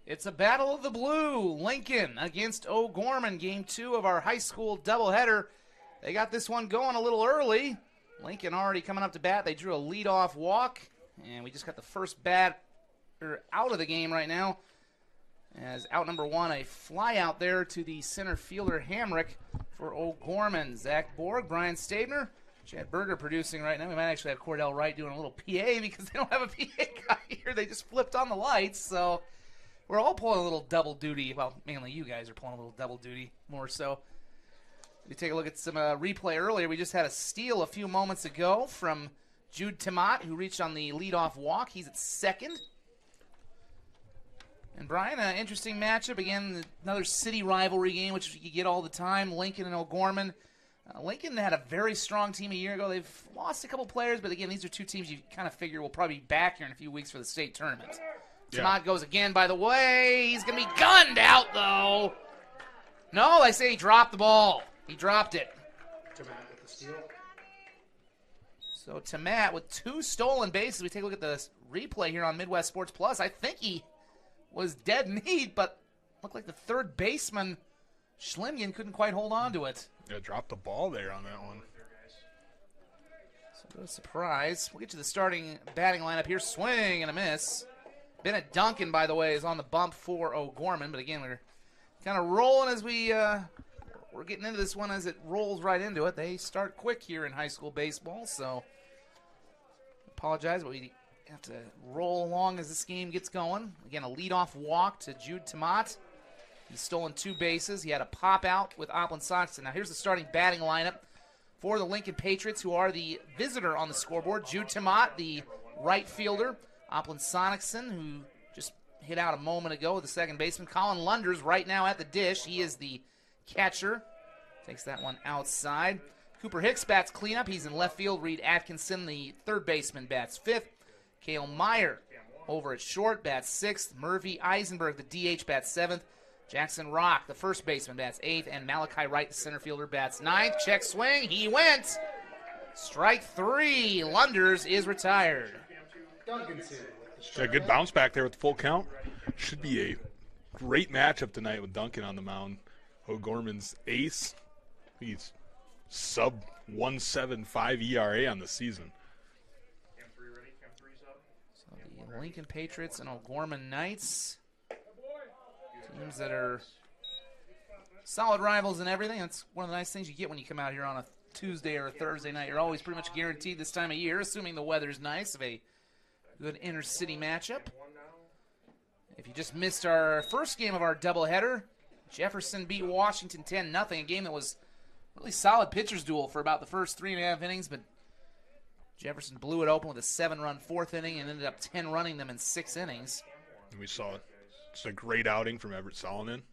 It's a battle of the blue. Lincoln against O'Gorman, game 2 of our high school doubleheader. They got this one going a little early. Lincoln already coming up to bat. They drew a leadoff walk, and we just got the first bat out of the game right now. As out number 1, a fly out there to the center fielder Hamrick for O'Gorman. Zach Borg, Brian Stabner, Chad Berger producing right now. We might actually have Cordell Wright doing a little PA because they don't have a PA guy here. They just flipped on the lights, so we're all pulling a little double duty. Well, mainly you guys are pulling a little double duty more so. We take a look at some replay earlier. We just had a steal a few moments ago from Jude Timat, who reached on the leadoff walk. He's at second. And Brian, an interesting matchup. Again, another city rivalry game, which you get all the time. Lincoln and O'Gorman. Lincoln had a very strong team a year ago. They've lost a couple players, but again, these are two teams you kind of figure will probably be back here in a few weeks for the state tournament. Yeah. Timat goes again, by the way. He's going to be gunned out, though. No, I say he dropped the ball. He dropped it. Timat with the steal. So Timat with 2 stolen bases. We take a look at the replay here on Midwest Sports Plus. I think he was dead need, but looked like the third baseman, Schlimgen, couldn't quite hold on to it. Yeah, dropped the ball there on that one. So no surprise. We'll get to the starting batting lineup here. Swing and a miss. Bennett Duncan, by the way, is on the bump for O'Gorman, but again, we're kind of rolling as we're getting into this one as it rolls right into it. They start quick here in high school baseball, so apologize, but we have to roll along as this game gets going. Again, a leadoff walk to Jude Timat. He's stolen 2 bases. He had a pop out with Oplin Soxton. Now here's the starting batting lineup for the Lincoln Patriots, who are the visitor on the scoreboard. Jude Timat, the right fielder. Oplin Sonicson, who just hit out a moment ago with the second baseman. Colin Lunders right now at the dish. He is the catcher. Takes that one outside. Cooper Hicks bats cleanup. He's in left field. Reed Atkinson, the third baseman, bats 5th. Cale Meyer over at short, bats 6th. Murphy Eisenberg, the DH, bats 7th. Jackson Rock, the first baseman, bats 8th. And Malachi Wright, the center fielder, bats 9th. Check swing. He went. Strike 3. Lunders is retired. A good bounce back there with the full count. Should be a great matchup tonight with Duncan on the mound. O'Gorman's ace. He's sub 1.75 ERA on the season. So the Lincoln Patriots and O'Gorman Knights, teams that are solid rivals and everything. That's one of the nice things you get when you come out here on a Tuesday or a Thursday night. You're always pretty much guaranteed this time of year, assuming the weather's nice, of a good inter-city matchup. If you just missed our first game of our doubleheader, Jefferson beat Washington 10-0, a game that was really solid pitcher's duel for about the first 3.5 innings, but Jefferson blew it open with a 7-run 4th inning and ended up 10-running them in 6 innings. We saw just a great outing from Everett Solomon.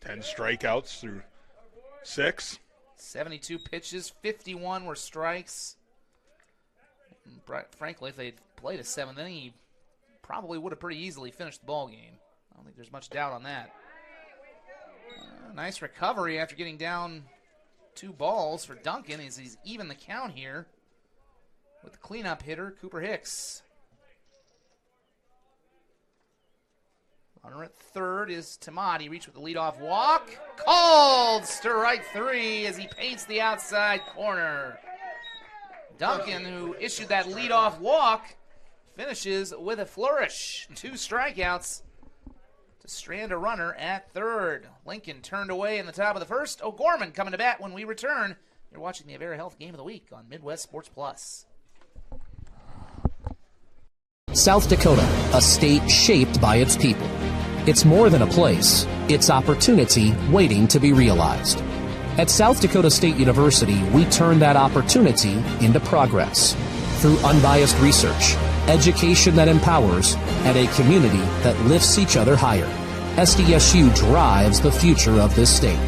10 strikeouts through 6. 72 pitches, 51 were strikes. Frankly, if they'd played a 7th inning, he probably would have pretty easily finished the ball game. I don't think there's much doubt on that. Nice recovery after getting down 2 balls for Duncan as he's even the count here with the cleanup hitter, Cooper Hicks. Runner at third is Timat. He reached with the leadoff walk. Called strike 3 as he paints the outside corner. Duncan, who issued that leadoff walk, finishes with a flourish. 2 strikeouts to strand a runner at third. Lincoln turned away in the top of the first. O'Gorman coming to bat when we return. You're watching the Avera Health Game of the Week on Midwest Sports Plus. South Dakota, a state shaped by its people. It's more than a place. It's opportunity waiting to be realized. At South Dakota State University, we turn that opportunity into progress through unbiased research, education that empowers, and a community that lifts each other higher. SDSU drives the future of this state.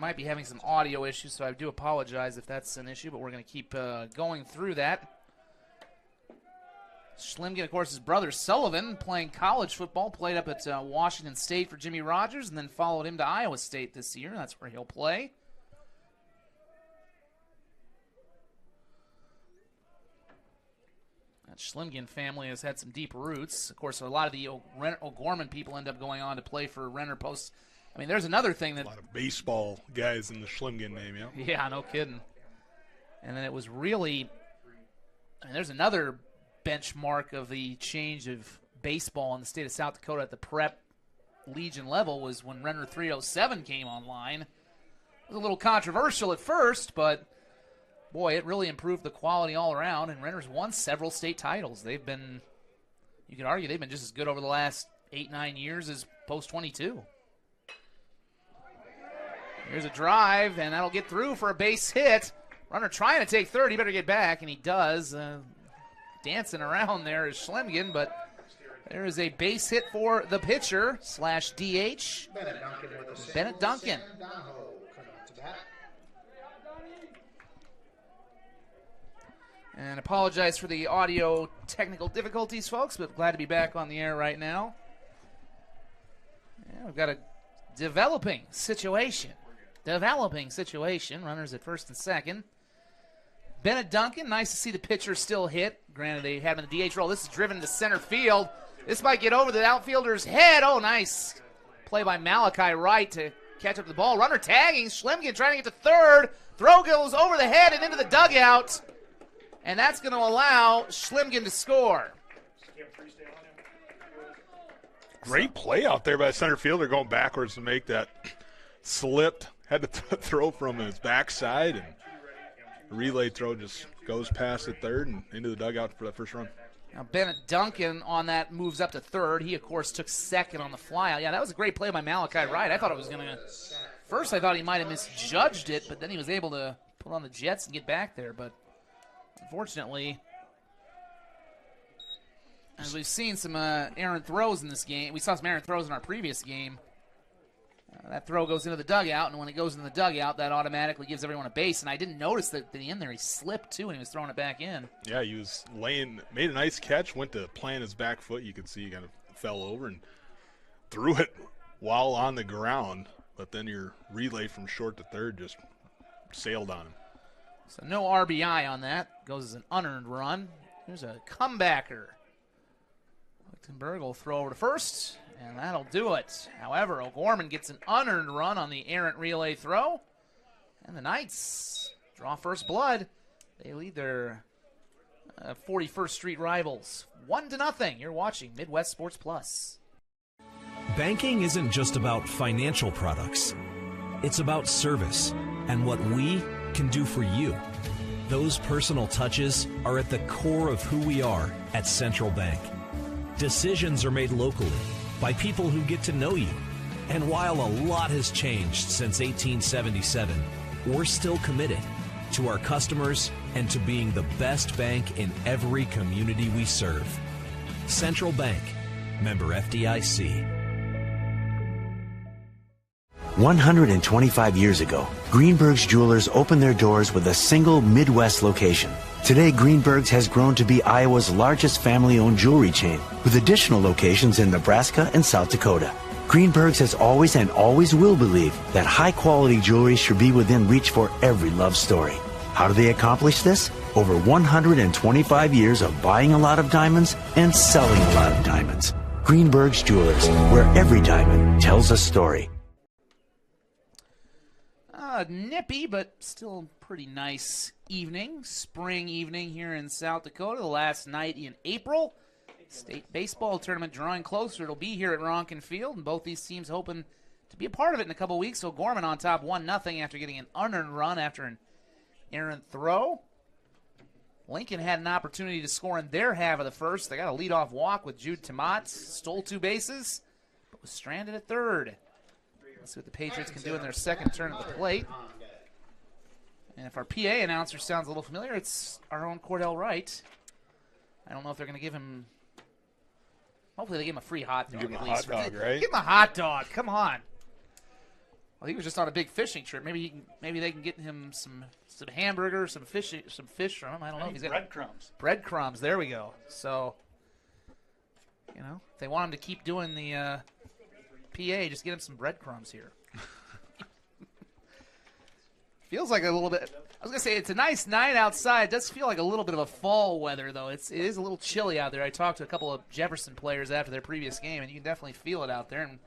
might be having some audio issues, so I do apologize if that's an issue, but we're going to keep going through that. Schlimgen, of course, his brother Sullivan, playing college football, played up at Washington State for Jimmy Rogers, and then followed him to Iowa State this year. That's where he'll play. That Schlimgen family has had some deep roots. Of course, a lot of the O'Gorman people end up going on to play for Renner Post. I mean, there's another thing that... A lot of baseball guys in the Schlimgen name, yeah. Yeah, no kidding. And then it was really... I mean, there's another benchmark of the change of baseball in the state of South Dakota at the prep Legion level was when Renner 307 came online. It was a little controversial at first, but boy, it really improved the quality all around, and Renner's won several state titles. They've been, you could argue, they've been just as good over the last 8-9 years as Post 22. Here's a drive, and that'll get through for a base hit. Runner trying to take third. He better get back, and he does. Dancing around there is Schlimgen, but there is a base hit for the pitcher / DH, Bennett Duncan. And apologize for the audio technical difficulties, folks, but glad to be back on the air right now. Yeah, we've got a developing situation. Runners at first and second. Bennett Duncan, nice to see the pitcher still hit. Granted, they have him in the DH role. This is driven to center field. This might get over the outfielder's head. Oh, nice play by Malachi Wright to catch up the ball. Runner tagging. Schlimgen trying to get to third. Throw goes over the head and into the dugout. And that's going to allow Schlimgen to score. Great play out there by the center fielder going backwards to make that. Slipped. Had to throw from his backside, and the relay throw just goes past the third and into the dugout for that first run. Now Bennett Duncan on that moves up to third. He, of course, took second on the flyout. Yeah, that was a great play by Malachi Wright. I thought it was going to – first I thought he might have misjudged it, but then he was able to put on the jets and get back there. But unfortunately, as we've seen some errant throws in this game. We saw some errant throws in our previous game. That throw goes into the dugout, and when it goes into the dugout, that automatically gives everyone a base. And I didn't notice that at the end there he slipped, too, when he was throwing it back in. Yeah, he was made a nice catch, went to plant his back foot. You could see he kind of fell over and threw it while on the ground. But then your relay from short to third just sailed on him. So no RBI on that. Goes as an unearned run. Here's a comebacker. Lichtenberg will throw over to first. And that'll do it. However, O'Gorman gets an unearned run on the errant relay throw. And the Knights draw first blood. They lead their 41st Street rivals 1-0. You're watching Midwest Sports Plus. Banking isn't just about financial products. It's about service and what we can do for you. Those personal touches are at the core of who we are at Central Bank. Decisions are made locally by people who get to know you. And while a lot has changed since 1877, we're still committed to our customers and to being the best bank in every community we serve. Central Bank, member FDIC. 125 years ago, Greenberg's Jewelers opened their doors with a single Midwest location. Today, Greenberg's has grown to be Iowa's largest family-owned jewelry chain, with additional locations in Nebraska and South Dakota. Greenberg's has always and always will believe that high-quality jewelry should be within reach for every love story. How do they accomplish this? Over 125 years of buying a lot of diamonds and selling a lot of diamonds. Greenberg's Jewelers, where every diamond tells a story. Nippy, but still pretty nice evening, spring evening here in South Dakota. The last night in April. State baseball tournament drawing closer. It'll be here at Ronken Field, and both these teams hoping to be a part of it in a couple weeks. So O'Gorman on top 1-0 after getting an unearned run after an errant throw. Lincoln had an opportunity to score in their half of the first. They got a leadoff walk with Jude Tomat. Stole 2 bases, but was stranded at third. Let's see what the Patriots can do in their second turn at the plate. And if our PA announcer sounds a little familiar, it's our own Cordell Wright. I don't know if they're going to give him... Hopefully they give him a free hot dog. Give him at a least. hot dog, right? Give him a hot dog. Come on. Well, he was just on a big fishing trip. Maybe they can get him some hamburger, some fish from him. I don't know. He's got breadcrumbs. Breadcrumbs. There we go. So, if they want him to keep doing the PA, just get him some breadcrumbs here. Feels like a little bit. I was gonna say it's a nice night outside. It does feel like a little bit of a fall weather though. It is a little chilly out there. I talked to a couple of Jefferson players after their previous game, and you can definitely feel it out there. And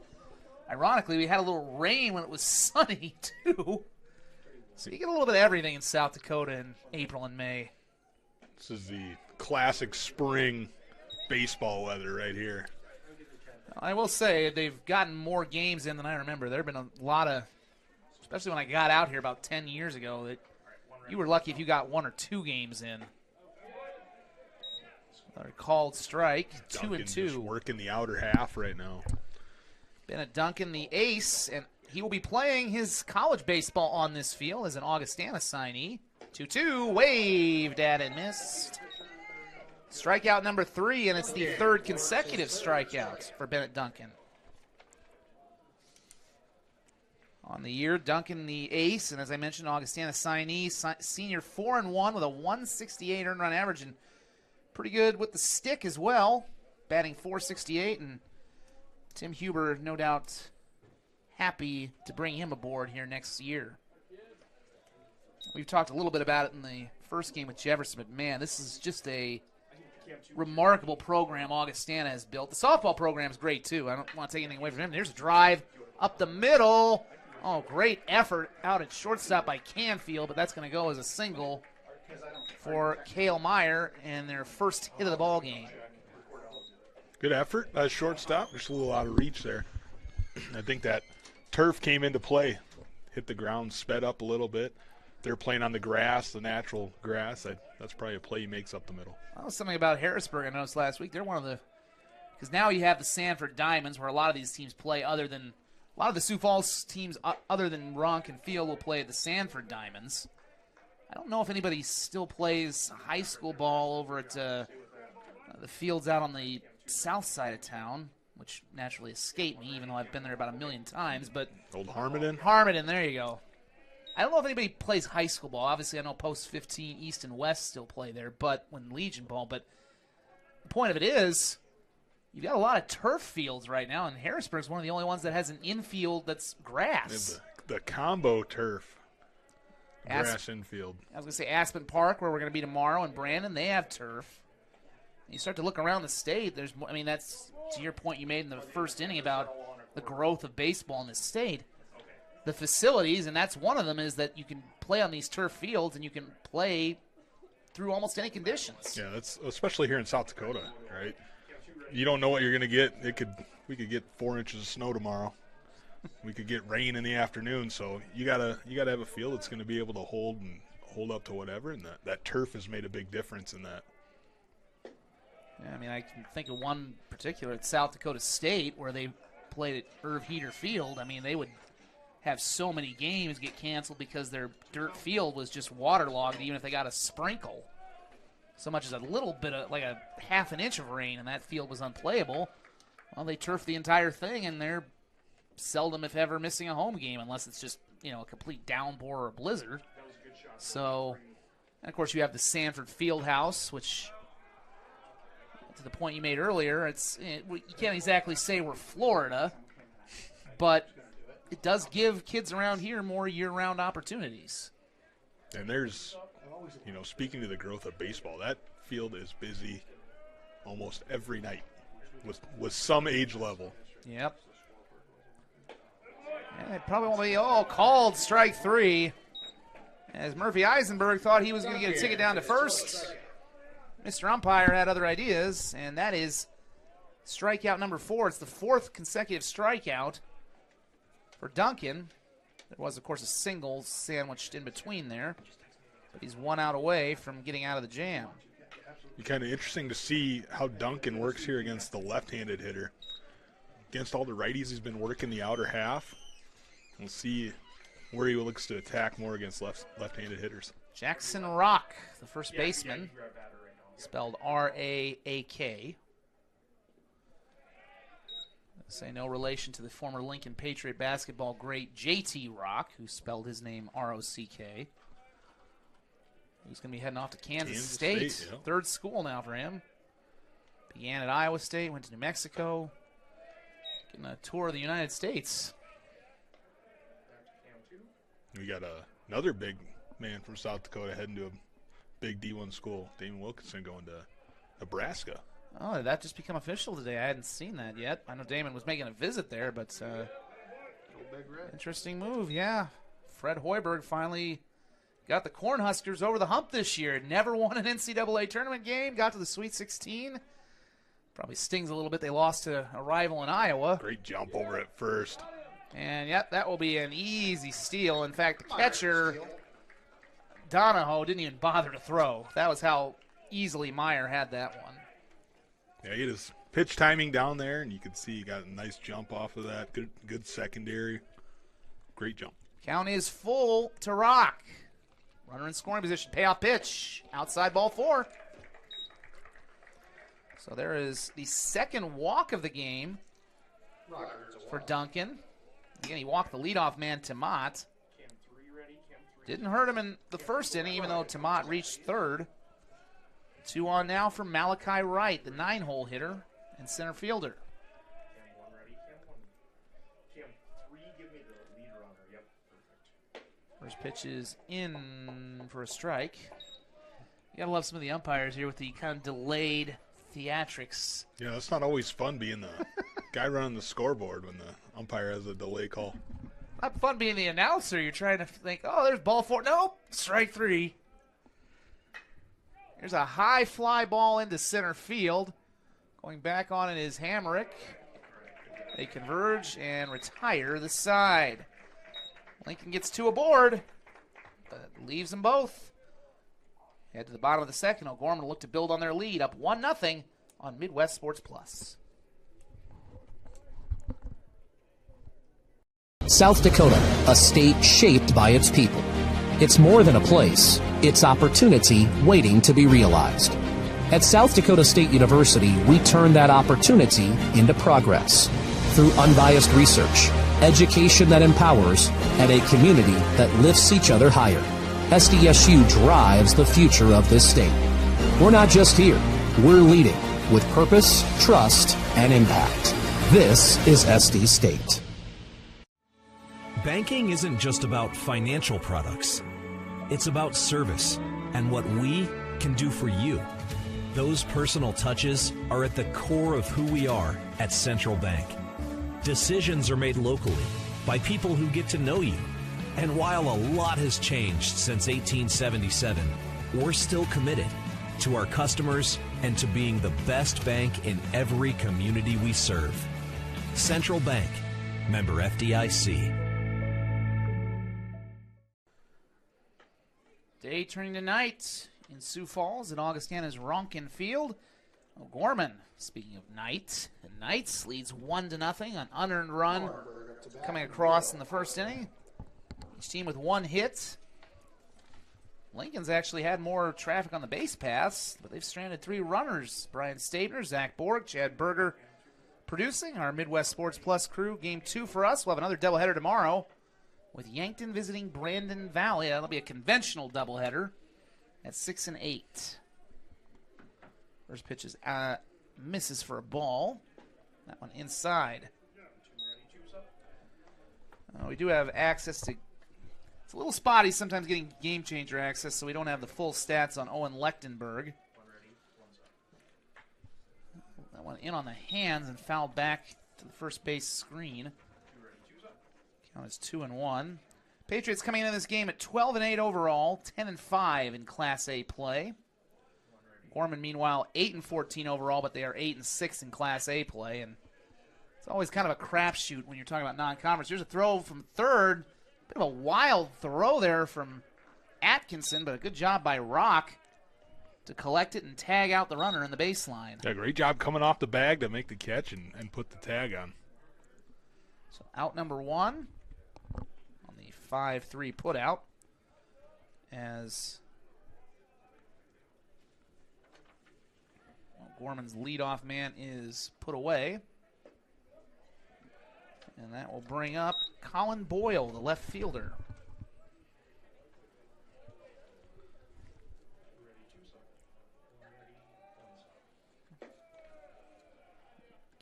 ironically, we had a little rain when it was sunny too. So you get a little bit of everything in South Dakota in April and May. This is the classic spring baseball weather right here. I will say they've gotten more games in than I remember. There have been a lot of, especially when I got out here about 10 years ago, that you were lucky if you got 1 or 2 games in. A called strike, Duncan 2-2. just working the outer half right now. Bennett Duncan, the ace, and he will be playing his college baseball on this field as an Augustana signee. 2-2, waved at and missed. Strikeout number 3, and it's the 3rd consecutive strikeout for Bennett Duncan. On the year, Duncan the ace, and as I mentioned, Augustana signee, senior 4-1 with a 168 earned run average, and pretty good with the stick as well, batting .468, and Tim Huber, no doubt, happy to bring him aboard here next year. We've talked a little bit about it in the first game with Jefferson, but man, this is just a remarkable program Augustana has built. The softball program is great, too. I don't want to take anything away from him. There's a drive up the middle. Oh, great effort out at shortstop by Canfield, but that's going to go as a single for Cale Meyer and their first hit of the ball game. Good effort by shortstop. Just a little out of reach there. I think that turf came into play. Hit the ground, sped up a little bit. They're playing on the grass, the natural grass. That's probably a play he makes up the middle. That was something about Harrisburg I noticed last week. They're one of the – because now you have the Sanford Diamonds where a lot of these teams play other than – a lot of the Sioux Falls teams other than Ronken Field will play at the Sanford Diamonds. I don't know if anybody still plays high school ball over at the fields out on the south side of town, which naturally escaped me, even though I've been there about 1,000,000 times. But Old Harmony? Harmony, there you go. I don't know if anybody plays high school ball. Obviously, I know Post 15, East and West still play there, but when Legion ball. But the point of it is, you've got a lot of turf fields right now, and Harrisburg's one of the only ones that has an infield that's grass. The combo turf. Grass infield. I was going to say Aspen Park, where we're going to be tomorrow, and Brandon, they have turf. You start to look around the state, there's, I mean, that's to your point you made in the first inning about the growth of baseball in the state. The facilities, and that's one of them, is that you can play on these turf fields and you can play through almost any conditions. Yeah, that's especially here in South Dakota, right? You don't know what you're going to get. We could get 4 inches of snow tomorrow. We could get rain in the afternoon, so you gotta have a field that's going to be able to hold up to whatever, and that turf has made a big difference in that. Yeah, I mean, I can think of one particular at South Dakota State where they played at Irv Heater Field. I mean, they would have so many games get canceled because their dirt field was just waterlogged, even if they got a sprinkle. So much as a little bit of, like a half an inch of rain, and that field was unplayable. Well, they turfed the entire thing, and they're seldom, if ever, missing a home game unless it's just, a complete downpour or a blizzard. So, and of course, you have the Sanford Fieldhouse, which, to the point you made earlier, you can't exactly say we're Florida, but it does give kids around here more year-round opportunities. And there's, speaking to the growth of baseball, that field is busy almost every night with some age level. Yep. And it probably won't be called strike 3. As Murphy Eisenberg thought he was going to get a ticket down to first. Mr. Umpire had other ideas, and that is strikeout number 4. It's the 4th consecutive strikeout for Duncan. There was, of course, a single sandwiched in between there, but he's 1 out away from getting out of the jam. It's kind of interesting to see how Duncan works here against the left-handed hitter. Against all the righties, he's been working the outer half. We'll see where he looks to attack more against left-handed hitters. Jackson Rock, the first baseman, spelled R-A-A-K. Say no relation to the former Lincoln Patriot basketball great J.T. Rock, who spelled his name R-O-C-K. He's going to be heading off to Kansas State. Yeah. Third school now for him. Began at Iowa State, went to New Mexico. Getting a tour of the United States. We got another big man from South Dakota heading to a big D1 school. Damon Wilkinson going to Nebraska. Oh, did that just become official today? I hadn't seen that yet. I know Damon was making a visit there, but interesting move, yeah. Fred Hoiberg finally got the Cornhuskers over the hump this year. Never won an NCAA tournament game, got to the Sweet 16. Probably stings a little bit they lost to a rival in Iowa. Great jump over at first. And, yep, that will be an easy steal. In fact, the catcher, Donahoe, didn't even bother to throw. That was how easily Meyer had that one. Yeah, he had his pitch timing down there, and you could see he got a nice jump off of that. Good secondary. Great jump. Count is full to Rock. Runner in scoring position. Payoff pitch. Outside ball 4. So there is the second walk of the game for Duncan. Again, he walked the leadoff man, Tamat. Didn't hurt him in the first inning, even though Tamat reached third. 2 on now for Malachi Wright, the 9-hole hitter and center fielder. First pitch is in for a strike. You gotta love some of the umpires here with the kind of delayed theatrics. Yeah, that's not always fun being the guy running the scoreboard when the umpire has a delay call. Not fun being the announcer. You're trying to think, oh, there's ball 4. Nope, strike 3. Here's a high fly ball into center field. Going back on it is Hamrick. They converge and retire the side. Lincoln gets 2 aboard, but leaves them both. Head to the bottom of the second. O'Gorman will look to build on their lead, up 1-0 on Midwest Sports Plus. South Dakota, a state shaped by its people. It's more than a place. It's opportunity waiting to be realized. At South Dakota State University, we turn that opportunity into progress through unbiased research, education that empowers, and a community that lifts each other higher. SDSU drives the future of this state. We're not just here. We're leading with purpose, trust, and impact. This is SD State. Banking isn't just about financial products. It's about service and what we can do for you. Those personal touches are at the core of who we are at Central Bank. Decisions are made locally by people who get to know you. And while a lot has changed since 1877, we're still committed to our customers and to being the best bank in every community we serve. Central Bank, member FDIC. Day turning to night in Sioux Falls at Augustana's Ronken Field. O'Gorman, speaking of night, the Knights leads 1-0, an unearned run coming across in the first inning. Each team with 1 hit. Lincoln's actually had more traffic on the base paths, but they've stranded 3 runners. Brian Stabner, Zach Borg, Chad Berger producing. Our Midwest Sports Plus crew, game 2 for us. We'll have another doubleheader tomorrow with Yankton visiting Brandon Valley. That'll be a conventional doubleheader at 6 and 8. First pitch is misses for a ball. That one inside. We do have access to. It's a little spotty sometimes getting game changer access, so we don't have the full stats on Owen Lechtenberg. That one in on the hands and fouled back to the first base screen. Count is 2-1. Patriots coming into this game at 12-8 overall, 10-5 in Class A play. Gorman, meanwhile, 8-14 overall, but they are 8-6 in Class A play, and it's always kind of a crapshoot when you're talking about non-conference. Here's a throw from third. Bit of a wild throw there from Atkinson, but a good job by Rock to collect it and tag out the runner in the baseline. Yeah, great job coming off the bag to make the catch and put the tag on. So out number 1 on the 5-3 putout as Gorman's leadoff man is put away. And that will bring up Colin Boyle, the left fielder.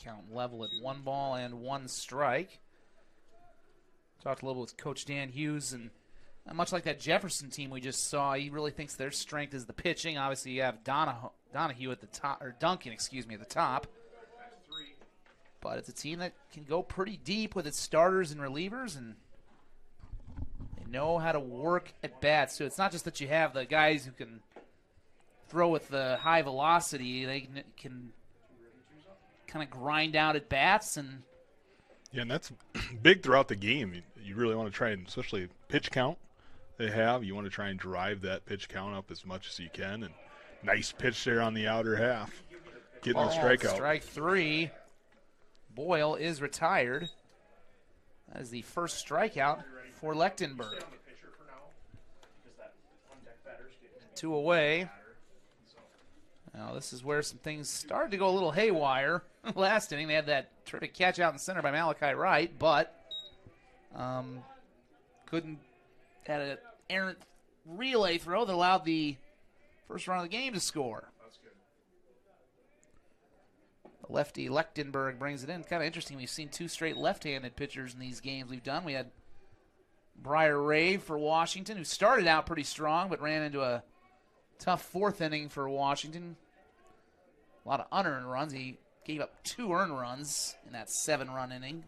Count level at 1 ball and 1 strike. Talked a little with Coach Dan Hughes, and much like that Jefferson team we just saw, he really thinks their strength is the pitching. Obviously, you have Donahue at the top, or Duncan, excuse me, at the top. But it's a team that can go pretty deep with its starters and relievers, and they know how to work at bats. So it's not just that you have the guys who can throw with the high velocity. They can kind of grind out at bats. And yeah, and that's big throughout the game. You really want to try and, especially pitch count they have, you want to try and drive that pitch count up as much as you can. And nice pitch there on the outer half. Getting the strikeout. Strike 3. Boyle is retired. That is the first strikeout for Lechtenberg. 2 away. Now this is where some things started to go a little haywire. Last inning they had that terrific catch out in center by Malachi Wright, but couldn't, had an errant relay throw that allowed the first run of the game to score. The lefty Lechtenberg brings it in. Kind of interesting. We've seen 2 straight left-handed pitchers in these games we've done. We had Briar Rave for Washington, who started out pretty strong but ran into a tough 4th inning for Washington. A lot of unearned runs. He gave up 2 earned runs in that 7-run inning.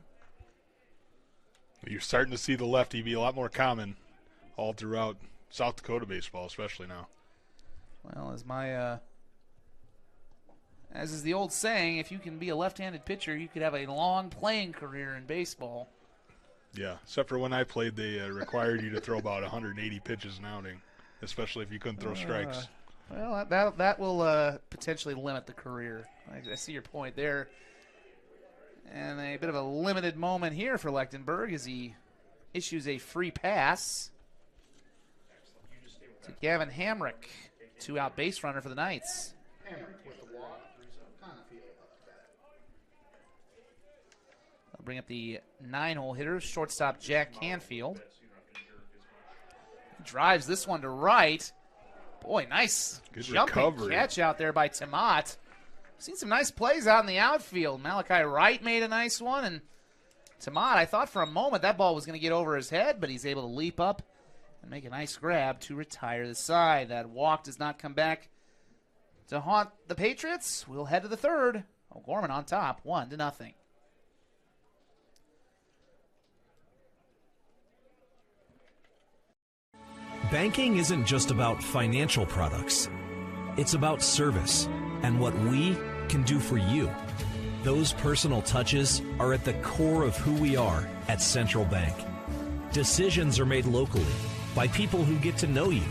You're starting to see the lefty be a lot more common all throughout South Dakota baseball, especially now. Well, as is the old saying, if you can be a left-handed pitcher, you could have a long playing career in baseball. Yeah, except for when I played, they required you to throw about 180 pitches an outing, especially if you couldn't throw strikes. Well, that will potentially limit the career. I see your point there. And a bit of a limited moment here for Lechtenberg as he issues a free pass to Gavin Hamrick, 2-out base runner for the Knights. I'll bring up the 9-hole hitter, shortstop Jack Canfield. He drives this one to right. Boy, nice good jumping recovery. Catch out there by Tamat. Seen some nice plays out in the outfield. Malachi Wright made a nice one, and Tamat, I thought for a moment that ball was going to get over his head, but he's able to leap up and make a nice grab to retire the side. That walk does not come back to haunt the Patriots. We'll head to the 3rd. O'Gorman on top, 1-0. Banking isn't just about financial products. It's about service and what we can do for you. Those personal touches are at the core of who we are at Central Bank. Decisions are made locally by people who get to know you.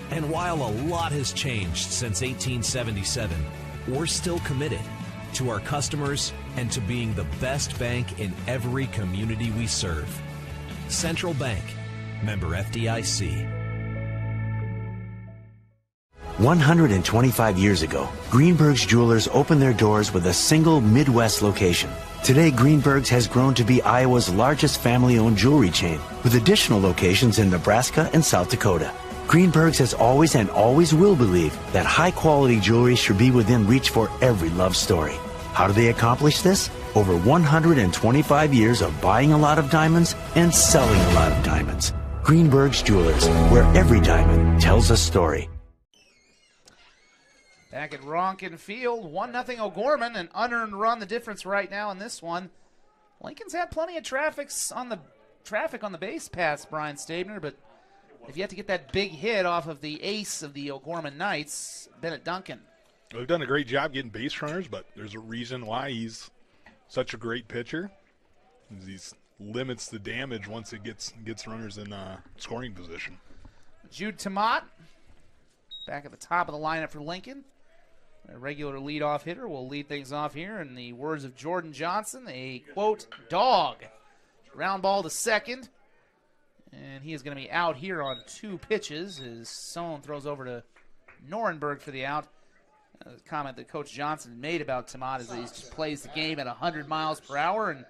And while a lot has changed since 1877, we're still committed to our customers and to being the best bank in every community we serve. Central Bank, member FDIC. 125 years ago, Greenberg's Jewelers opened their doors with a single Midwest location. Today, Greenberg's has grown to be Iowa's largest family-owned jewelry chain, with additional locations in Nebraska and South Dakota. Greenberg's has always and always will believe that high-quality jewelry should be within reach for every love story. How do they accomplish this? Over 125 years of buying a lot of diamonds and selling a lot of diamonds. Greenberg's Jewelers, where every diamond tells a story. Back at Ronken Field, 1-0 O'Gorman, an unearned run, the difference right now in this one. Lincoln's had plenty of traffic on the base paths, Brian Stabner, but if you have to get that big hit off of the ace of the O'Gorman Knights, Bennett Duncan. They've done a great job getting base runners, but there's a reason why he's such a great pitcher. He limits the damage once it gets runners in scoring position. Jude Tamat, back at the top of the lineup for Lincoln. A regular leadoff hitter will lead things off here. In the words of Jordan Johnson, a, quote, dog. Ground ball to second. And he is going to be out here on 2 pitches as Sohn throws over to Norenberg for the out. A comment that Coach Johnson made about Tamat is that he just plays the game at 100 miles per hour, and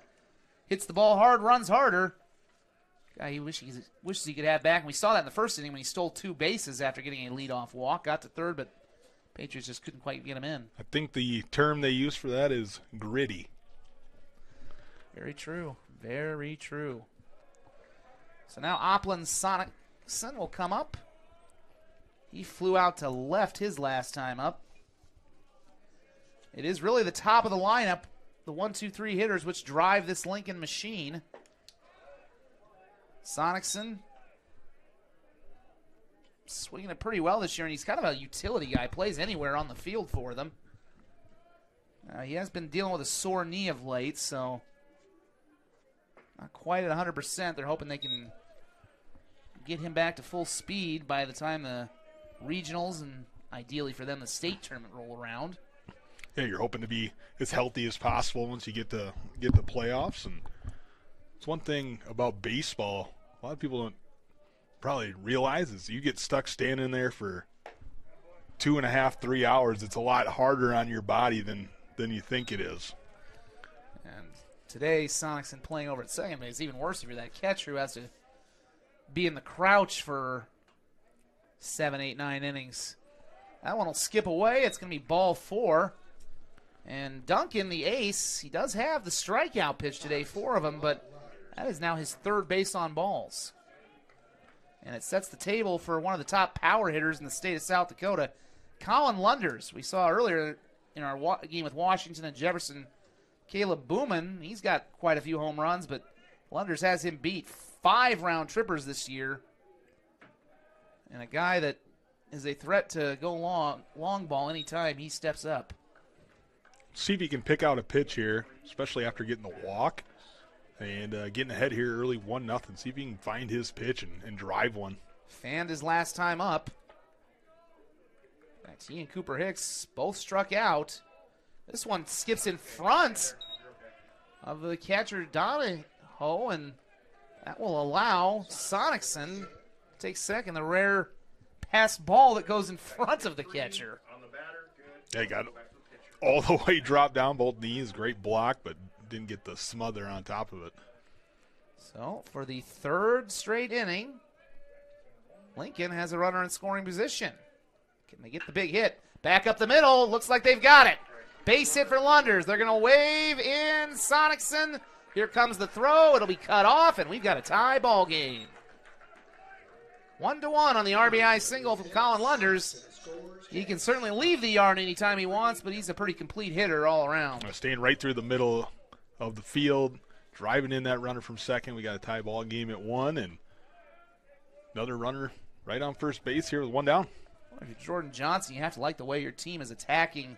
hits the ball hard, runs harder. Guy he wishes he could have back. And we saw that in the first inning when he stole 2 bases after getting a leadoff walk. Got to third, but Patriots just couldn't quite get him in. I think the term they use for that is gritty. Very true. Very true. So now Opland Sonicson will come up. He flew out to left his last time up. It is really the top of the lineup, the 1, 2, 3 hitters, which drive this Lincoln machine. Sonicson swinging it pretty well this year, and he's kind of a utility guy. Plays anywhere on the field for them. He has been dealing with a sore knee of late, so not quite at 100%. They're hoping they can get him back to full speed by the time the regionals and ideally for them the state tournament roll around. Yeah, you're hoping to be as healthy as possible once you get the playoffs. And it's one thing about baseball a lot of people don't probably realize is you get stuck standing there for 2.5, 3 hours. It's a lot harder on your body than you think it is. And today, Sonicson playing over at second base. Even worse if you're that catcher who has to be in the crouch for 7, 8, 9 innings. That one will skip away. It's going to be ball 4. And Duncan, the ace, he does have the strikeout pitch today, 4 of them, but that is now his 3rd base on balls. And it sets the table for one of the top power hitters in the state of South Dakota, Colin Lunders. We saw earlier in our game with Washington and Jefferson, Caleb Booman. He's got quite a few home runs, but Lunders has him beat. 5 round trippers this year. And a guy that is a threat to go long ball anytime he steps up. See if he can pick out a pitch here, especially after getting the walk and getting ahead here early 1-0. See if he can find his pitch and drive one. Fanned his last time up. In fact, he and Cooper Hicks both struck out. This one skips in front of the catcher Donahoe, and that will allow Sonicson to take second. The rare pass ball that goes in front of the catcher. Yeah, he got all the way dropped down, both knees. Great block, but didn't get the smother on top of it. So, for the 3rd straight inning, Lincoln has a runner in scoring position. Can they get the big hit? Back up the middle. Looks like they've got it. Base hit for Lunders. They're going to wave in Sonicson. Here comes the throw. It'll be cut off, and we've got a tie ball game. 1-1 on the RBI single from Colin Lunders. He can certainly leave the yard anytime he wants, but he's a pretty complete hitter all around. Staying right through the middle of the field, driving in that runner from second. We got a tie ball game at 1, and another runner right on first base here with 1 down. Well, if you're Jordan Johnson, you have to like the way your team is attacking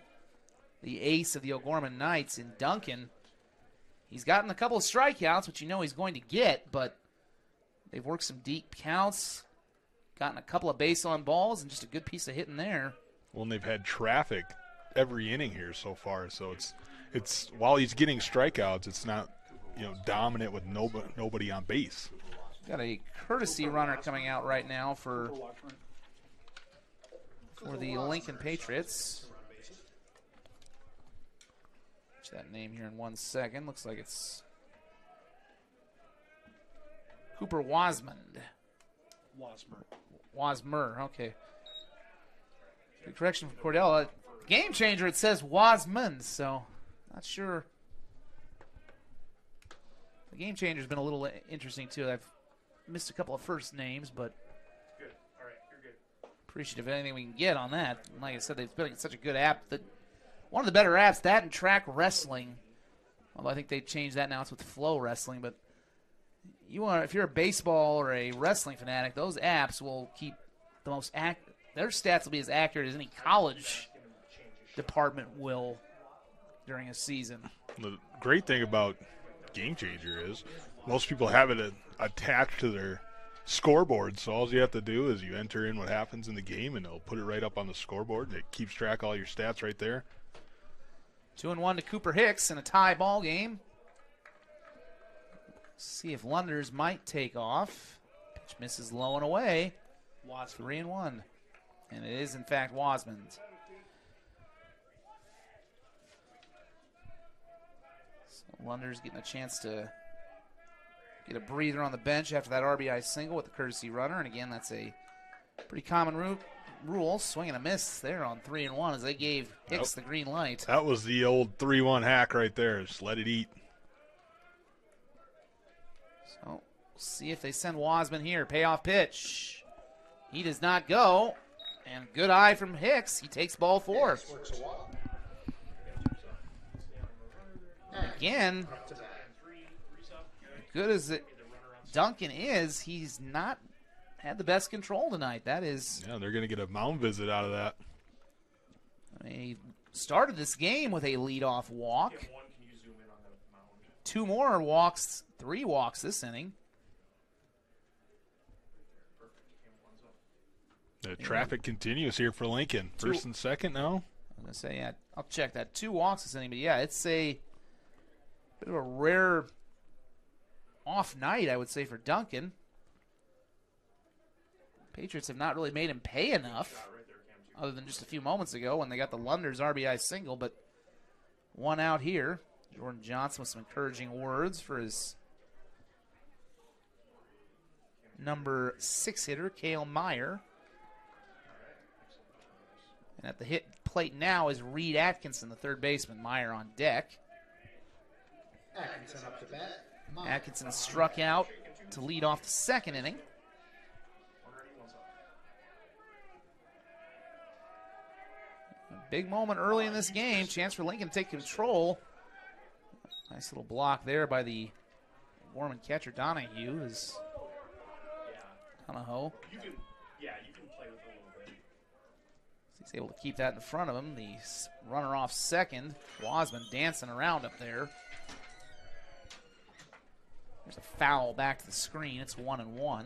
the ace of the O'Gorman Knights in Duncan. He's gotten a couple of strikeouts, which you know he's going to get, but they've worked some deep counts, gotten a couple of base on balls, and just a good piece of hitting there. Well, and they've had traffic every inning here so far, so it's while he's getting strikeouts, it's not dominant with nobody on base. Got a courtesy runner coming out right now for the Lincoln Patriots. Watch that name here in 1 second. Looks like it's Cooper Wasmond. Wasmer, okay. Good correction from Cordell. Game changer, it says Wasmond, so not sure. The game changer's been a little interesting, too. I've missed a couple of first names, but good. All right, you're good. Appreciative of anything we can get on that. And like I said, they've been such a good app. One of the better apps, that and Track Wrestling. Although I think they've changed that now. It's with Flow Wrestling, but if you're a baseball or a wrestling fanatic, those apps will keep the most their stats will be as accurate as any college department will during a season. The great thing about Game Changer is most people have it attached to their scoreboard, so all you have to do is you enter in what happens in the game, and it'll put it right up on the scoreboard, and it keeps track of all your stats right there. 2-1 to Cooper Hicks in a tie ball game. See if Lunders might take off. Pitch misses low and away. 3-1. And it is, in fact, Wasmond. So Lunders getting a chance to get a breather on the bench after that RBI single with the courtesy runner. And again, that's a pretty common rule. Swing and a miss there on 3-1 as they gave Hicks the green light. That was the old 3-1 hack right there. Just let it eat. So we'll see if they send Wasman here. Payoff pitch. He does not go. And good eye from Hicks. He takes ball 4. Again, good as Duncan is, he's not had the best control tonight. That is. Yeah, they're going to get a mound visit out of that. I mean, he started this game with a leadoff walk. 2 more walks, 3 walks this inning. The traffic continues here for Lincoln. First and second now. I'm going to say, yeah, I'll check that. 2 walks this inning, but yeah, it's a bit of a rare off night, I would say, for Duncan. Patriots have not really made him pay enough, other than just a few moments ago when they got the Lunders RBI single, but 1 out here. Jordan Johnson with some encouraging words for his number 6 hitter, Cale Meyer. And at the hit plate now is Reed Atkinson, the third baseman. Meyer on deck. Atkinson up to bat. Atkinson struck out to lead off the second inning. A big moment early in this game. Chance for Lincoln to take control. Nice little block there by the Gorman catcher Donahue. Is Donahoe. You can play with it a little bit. He's able to keep that in front of him. The runner off second. Wasman dancing around up there. There's a foul back to the screen. It's 1-1. Well,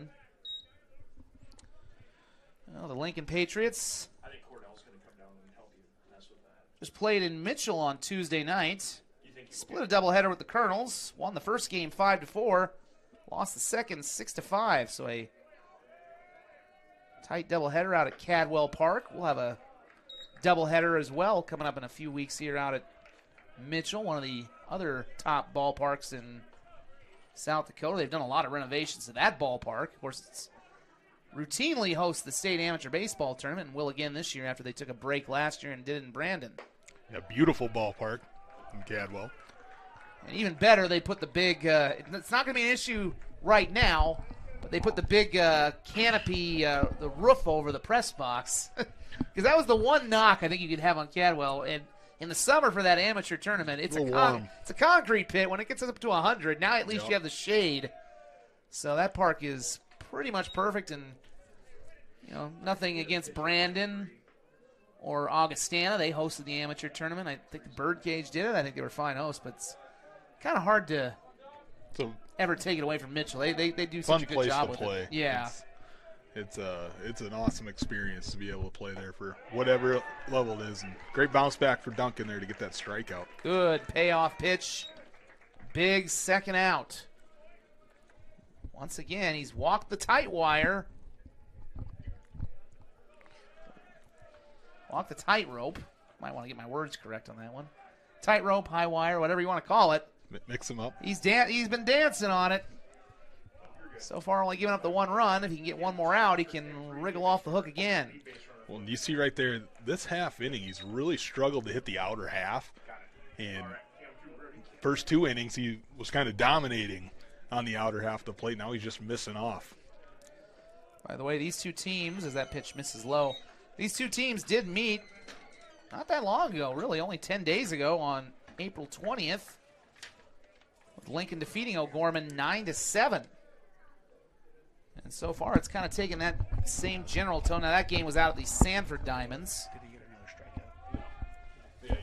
the Lincoln Patriots I think Cordell's going to come down and help you mess with that. just played in Mitchell on Tuesday night. Split a doubleheader with the Colonels. Won the first game 5-4. Lost the second 6-5. So a tight doubleheader out at Cadwell Park. We'll have a doubleheader as well coming up in a few weeks here out at Mitchell, one of the other top ballparks in South Dakota. They've done a lot of renovations to that ballpark. Of course, it's routinely hosts the state amateur baseball tournament and will again this year after they took a break last year and did it in Brandon. Yeah, beautiful ballpark in Cadwell. And even better, they put the big, it's not going to be an issue right now, but they put the big canopy, the roof over the press box. Because that was the one knock I think you could have on Cadwell. And in the summer for that amateur tournament, it's a concrete pit. When it gets up to 100, now at least you have the shade. So that park is pretty much perfect. And, nothing against Brandon or Augustana. They hosted the amateur tournament. I think the Birdcage did it. I think they were fine hosts, but it's kind of hard to ever take it away from Mitchell. They do such a good job with it. Yeah. It's an awesome experience to be able to play there for whatever level it is. And great bounce back for Duncan there to get that strikeout. Good payoff pitch. Big second out. Once again, he's walked the tight wire. Walk the tightrope. Might want to get my words correct on that one. Tightrope, high wire, whatever you want to call it. Mix them up. He's been dancing on it. So far, only giving up the 1 run. If he can get 1 more out, he can wriggle off the hook again. Well, you see right there, this half inning, he's really struggled to hit the outer half. And first 2 innings, he was kind of dominating on the outer half of the plate. Now he's just missing off. By the way, these 2 teams, as that pitch misses low, these 2 teams did meet not that long ago, really, only 10 days ago on April 20th, with Lincoln defeating O'Gorman 9-7. And so far, it's kind of taken that same general tone. Now, that game was out at the Sanford Diamonds. Did he get another strikeout? Yeah, he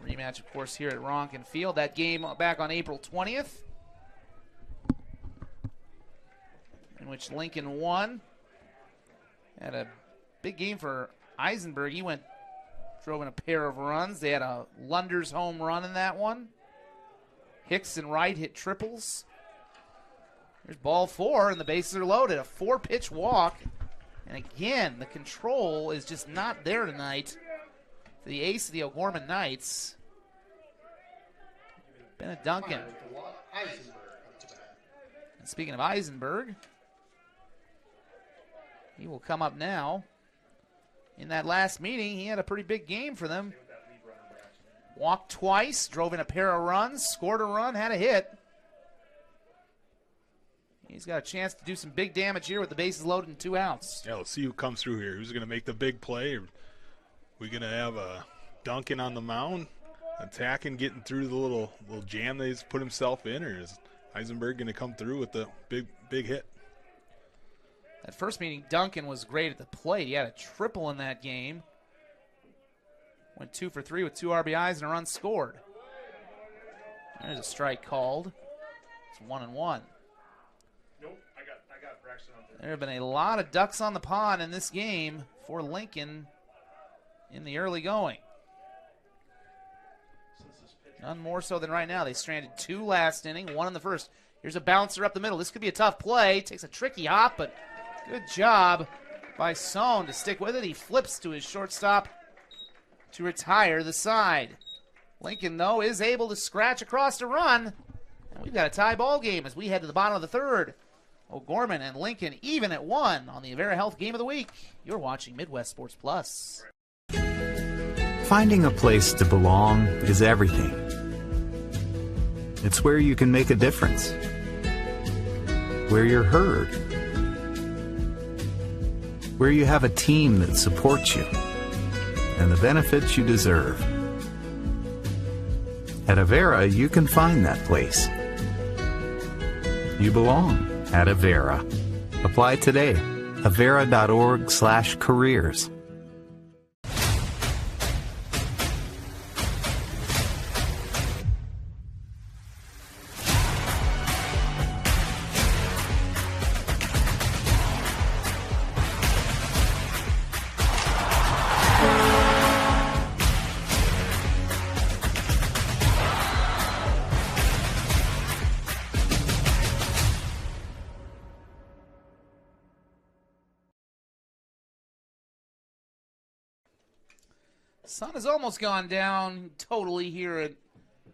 did. Rematch, of course, here at Ronken Field. That game back on April 20th, in which Lincoln won. Had a big game for Eisenberg. He drove in a pair of runs. They had a Lunders home run in that one. Hicks and Wright hit triples. There's ball 4, and the bases are loaded. A 4-pitch walk. And again, the control is just not there tonight for the ace of the O'Gorman Knights. Bennett Duncan. Eisenberg up to bat. And speaking of Eisenberg, he will come up now. In that last meeting, he had a pretty big game for them. Walked twice, drove in a pair of runs, scored a run, had a hit. He's got a chance to do some big damage here with the bases loaded and 2 outs. Yeah, let's see who comes through here. Who's going to make the big play? We're going to have a Duncan on the mound, attacking, getting through the little jam that he's put himself in, or is Eisenberg going to come through with the big hit? That first meeting, Duncan was great at the plate. He had a triple in that game. Went 2 for 3 with 2 RBIs and a run scored. There's a strike called. It's 1-1. Nope, I got Braxton on there. There have been a lot of ducks on the pond in this game for Lincoln in the early going. None more so than right now. They stranded 2 last inning, 1 in the first. Here's a bouncer up the middle. This could be a tough play. Takes a tricky hop, but good job by Sohn to stick with it. He flips to his shortstop to retire the side. Lincoln, though, is able to scratch across a run. And we've got a tie ball game as we head to the bottom of the third. O'Gorman and Lincoln even at 1 on the Avera Health Game of the Week. You're watching Midwest Sports Plus. Finding a place to belong is everything. It's where you can make a difference, where you're heard, where you have a team that supports you, and the benefits you deserve. At Avera, you can find that place. You belong at Avera. Apply today. Avera.org/careers. Sun has almost gone down totally here at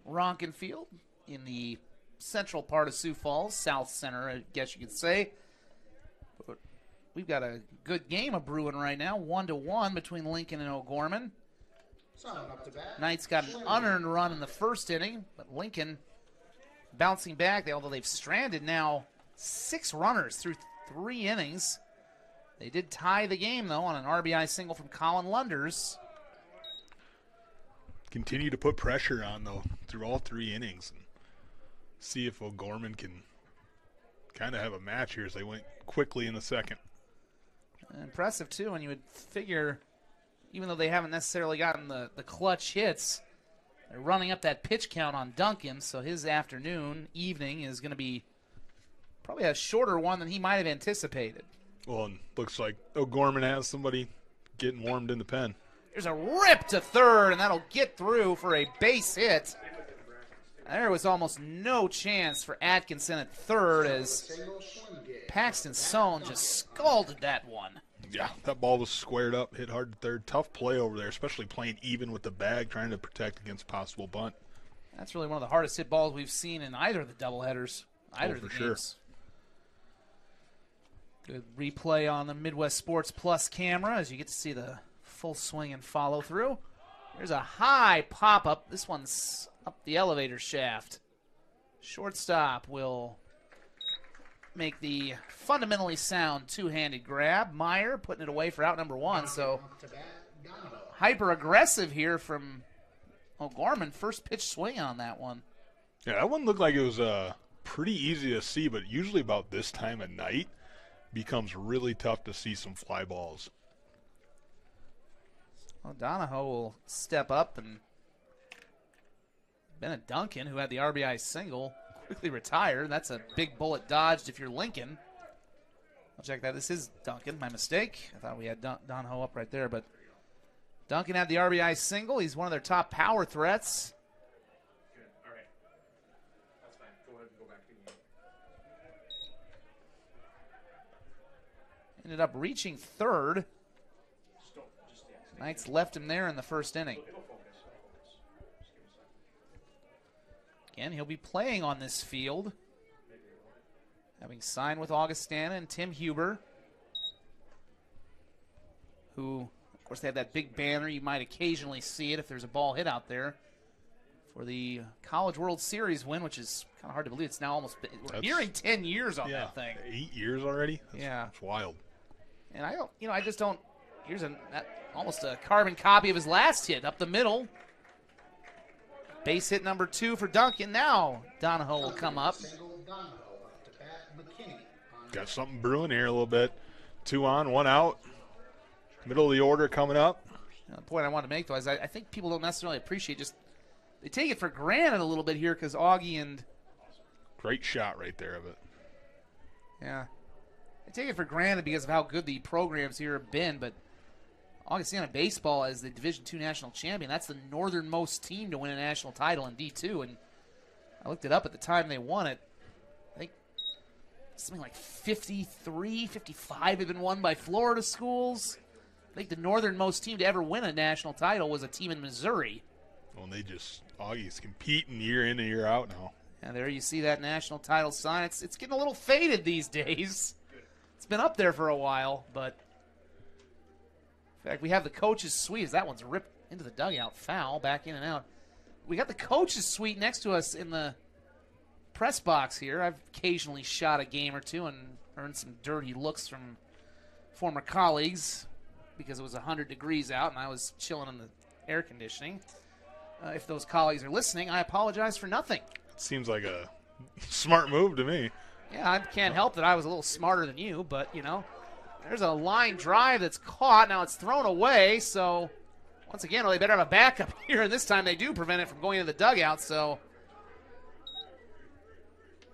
Ronken Field in the central part of Sioux Falls, south center, I guess you could say. But we've got a good game of brewing right now, 1-1 between Lincoln and O'Gorman. Sun up to bat. Knights got an unearned run in the first inning, but Lincoln bouncing back, although they've stranded now 6 runners through 3 innings. They did tie the game, though, on an RBI single from Colin Lunders. Continue to put pressure on, though, through all 3 innings, and see if O'Gorman can kind of have a match here as they went quickly in the second. Impressive, too, and you would figure, even though they haven't necessarily gotten the clutch hits, they're running up that pitch count on Duncan, so his evening is going to be probably a shorter one than he might have anticipated. Well, and looks like O'Gorman has somebody getting warmed in the pen. There's a rip to third, and that'll get through for a base hit. There was almost no chance for Atkinson at third as Paxton Sohn just scalded that one. Yeah, that ball was squared up, hit hard to third. Tough play over there, especially playing even with the bag, trying to protect against possible bunt. That's really one of the hardest hit balls we've seen in either of the doubleheaders, either of the games. Sure. Good replay on the Midwest Sports Plus camera as you get to see the full swing and follow through. There's a high pop-up. This one's up the elevator shaft. Shortstop will make the fundamentally sound two-handed grab. Meyer putting it away for out number 1. So hyper-aggressive here from O'Gorman. First pitch swing on that one. Yeah, that one looked like it was pretty easy to see, but usually about this time of night becomes really tough to see some fly balls. Well, Donahoe will step up, and Bennett Duncan, who had the RBI single, quickly retired. That's a big bullet dodged if you're Lincoln. I'll check that. This is Duncan. My mistake. I thought we had Donahoe up right there, but Duncan had the RBI single. He's one of their top power threats. Good. All right. That's fine. Go ahead and go back to the game. Ended up reaching third. Knights left him there in the first inning. Again, he'll be playing on this field, having signed with Augustana and Tim Huber, who, of course, they have that big banner. You might occasionally see it if there's a ball hit out there for the College World Series win, which is kind of hard to believe. It's now almost we're nearing 10 years on that thing. 8 years already? That's wild. And I just don't. Here's almost a carbon copy of his last hit up the middle. Base hit number 2 for Duncan. Now Donahoe will come up. Got something brewing here a little bit. 2 on, 1 out. Middle of the order coming up. The point I want to make, though, is I think people don't necessarily appreciate they take it for granted a little bit here because Augie and. Great shot right there of it. Yeah. They take it for granted because of how good the programs here have been, but Augustana baseball as the Division II national champion, that's the northernmost team to win a national title in D2, and I looked it up at the time they won it. I think something like 53, 55 had been won by Florida schools. I think the northernmost team to ever win a national title was a team in Missouri. Well, Augie's competing year in and year out now. And there you see that national title sign. It's getting a little faded these days. It's been up there for a while, but in fact, we have the coach's suite. That one's ripped into the dugout. Foul, back in and out. We got the coach's suite next to us in the press box here. I've occasionally shot a game or two and earned some dirty looks from former colleagues because it was 100 degrees out and I was chilling in the air conditioning. If those colleagues are listening, I apologize for nothing. It seems like a smart move to me. Yeah, I can't help that I was a little smarter than you, but, there's a line drive that's caught. Now it's thrown away, so once again, they better have a backup here, and this time they do prevent it from going into the dugout, so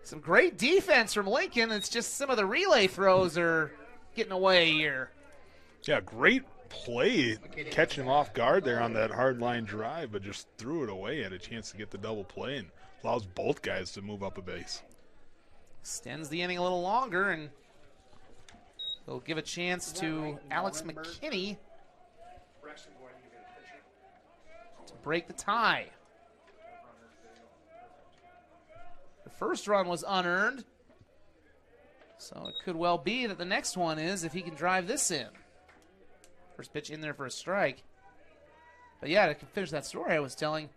some great defense from Lincoln. It's just some of the relay throws are getting away here. Yeah, great play catching him off guard there on that hard line drive, but just threw it away. Had a chance to get the double play and allows both guys to move up a base. Extends the inning a little longer, and he'll give a chance to Alex McKinney to break the tie. The first run was unearned, so it could well be that the next one is if he can drive this in. First pitch in there for a strike. But yeah, to finish that story I was telling,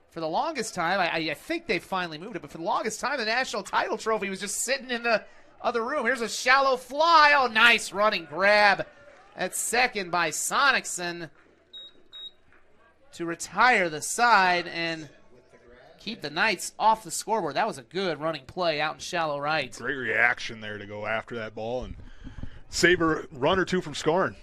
for the longest time, I think they finally moved it, but for the longest time, the national title trophy was just sitting in the other room. Here's a shallow fly. Oh, nice running grab at second by Sonicson to retire the side and keep the Knights off the scoreboard. That was a good running play out in shallow right. Great reaction there to go after that ball and save a run or two from scoring.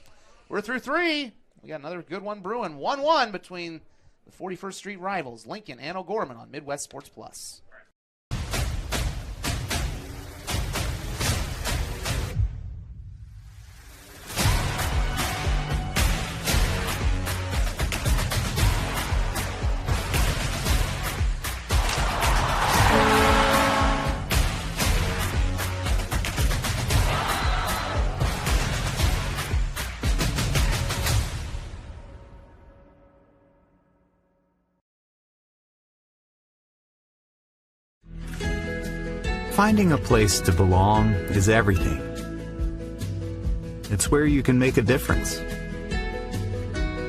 We're through 3. We got another good one brewing. 1-1 between the 41st Street rivals, Lincoln and O'Gorman on Midwest Sports Plus. Finding a place to belong is everything. It's where you can make a difference,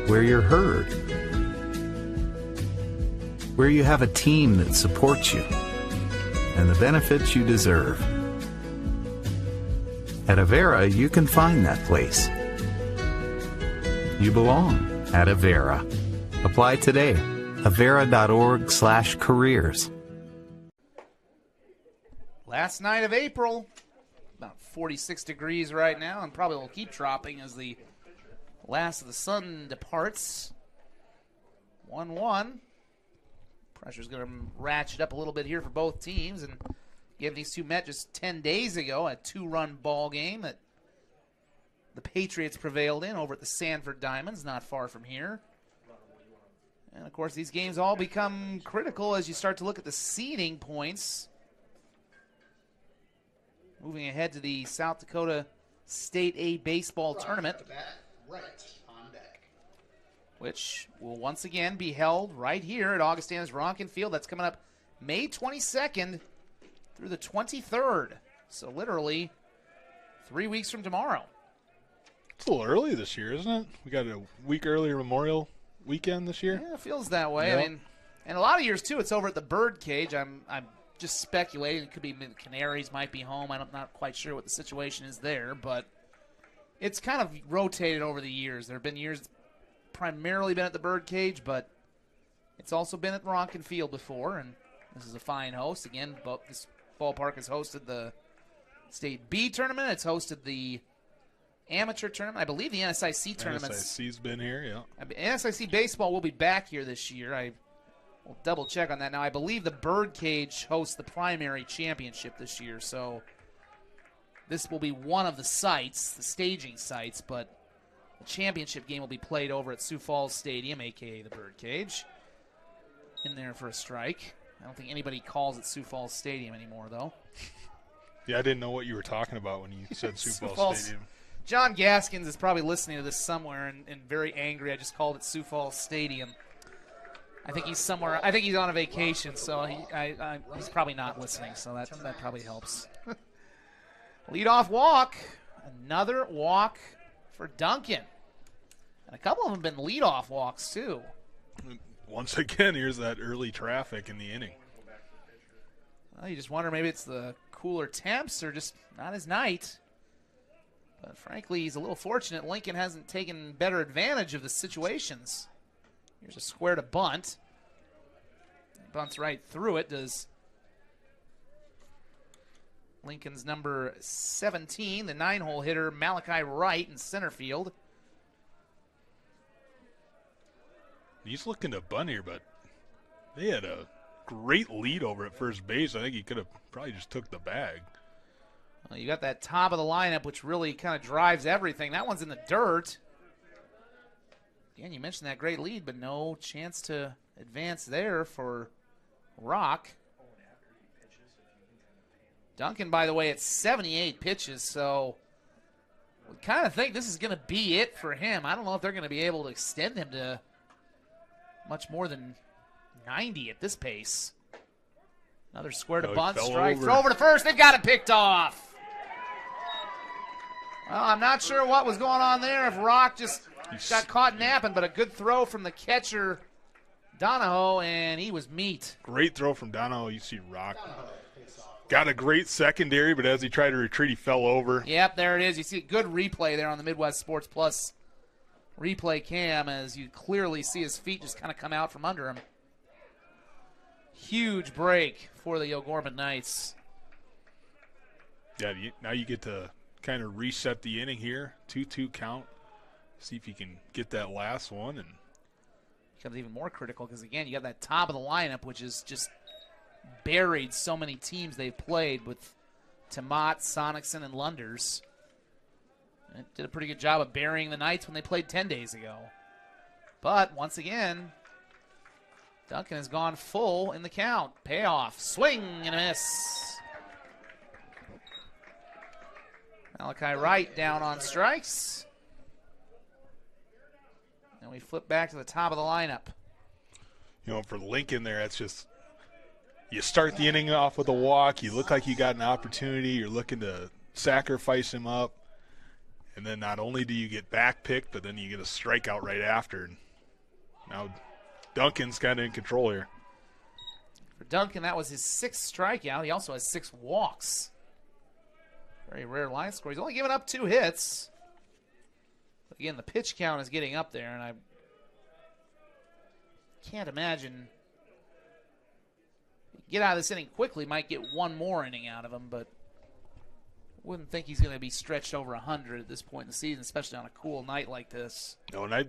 where you're heard, where you have a team that supports you, and the benefits you deserve. At Avera, you can find that place. You belong at Avera. Apply today. Avera.org/careers. Last night of April, about 46 degrees right now, and probably will keep dropping as the last of the sun departs. 1-1. Pressure's going to ratchet up a little bit here for both teams, and again, these two met just 10 days ago, a 2-run ball game that the Patriots prevailed in over at the Sanford Diamonds, not far from here. And, of course, these games all become critical as you start to look at the seeding points. Moving ahead to the South Dakota State A Baseball Tournament, which will once again be held right here at Augustana's Ronken Field. That's coming up May 22nd through the 23rd. So literally 3 weeks from tomorrow. It's a little early this year, isn't it? We got a week earlier Memorial Weekend this year. Yeah, it feels that way. Yep. I mean, and a lot of years too, it's over at the Bird Cage. I'm just speculating. It could be the Canaries might be home. I'm not quite sure what the situation is there, but it's kind of rotated over the years. There have been years it's primarily been at the Bird Cage, but it's also been at Ronken Field before, and this is a fine host. Again, this ballpark has hosted the State B tournament. It's hosted the amateur tournament. I believe the NSIC tournament. NSIC's been here, yeah. NSIC baseball will be back here this year. I will double check on that. Now, I believe the Bird Cage hosts the primary championship this year, so this will be one of the sites, the staging sites, but the championship game will be played over at Sioux Falls Stadium, a.k.a. the Bird Cage. In there for a strike. I don't think anybody calls it Sioux Falls Stadium anymore, though. Yeah, I didn't know what you were talking about when you said Sioux Falls Stadium. John Gaskins is probably listening to this somewhere and very angry. I just called it Sioux Falls Stadium. I think he's somewhere. I think he's on a vacation, so he's probably not listening, so that probably helps. Leadoff walk. Another walk for Duncan. And a couple of them have been leadoff walks, too. Once again, here's that early traffic in the inning. Well, you just wonder maybe it's the cooler temps or just not his night. But frankly, he's a little fortunate. Lincoln hasn't taken better advantage of the situations. Here's a square to bunt. Bunts right through it. Does Lincoln's number 17, the 9-hole hitter, Malachi Wright in center field. He's looking to bunt here, but they had a great lead over at first base. I think he could have probably just took the bag. Well, you got that top of the lineup, which really kind of drives everything. That one's in the dirt. Again, you mentioned that great lead, but no chance to advance there for Rock. Duncan, by the way, at 78 pitches, so we kind of think this is going to be it for him. I don't know if they're going to be able to extend him to much more than 90 at this pace. Another square to bunt, strike, throw over to first. They've got it picked off. Well, I'm not sure what was going on there, if Rock just got caught napping, but a good throw from the catcher, Donahoe, and he was meat. Great throw from Donahoe. You see Rock got a great secondary, but as he tried to retreat, he fell over. Yep, there it is. You see a good replay there on the Midwest Sports Plus replay cam as you clearly see his feet just kind of come out from under him. Huge break for the O'Gorman Knights. Yeah, now you get to kind of reset the inning here. 2-2 count. See if you can get that last one. And becomes even more critical because, again, you got that top of the lineup, which is just buried so many teams they've played with Tamat, Sonicson, and Lunders. It did a pretty good job of burying the Knights when they played 10 days ago. But, once again, Duncan has gone full in the count. Payoff. Swing and a miss. Malachi Wright down on strikes. And we flip back to the top of the lineup. You know, for Lincoln there, it's just you start the inning off with a walk. You look like you got an opportunity. You're looking to sacrifice him up. And then not only do you get back picked, but then you get a strikeout right after. And now Duncan's kind of in control here. For Duncan, that was his 6th strikeout. He also has 6 walks. Very rare line score. He's only given up 2 hits. But again, the pitch count is getting up there, and I can't imagine. Get out of this inning quickly, might get one more inning out of him, but wouldn't think he's going to be stretched over 100 at this point in the season, especially on a cool night like this. No, and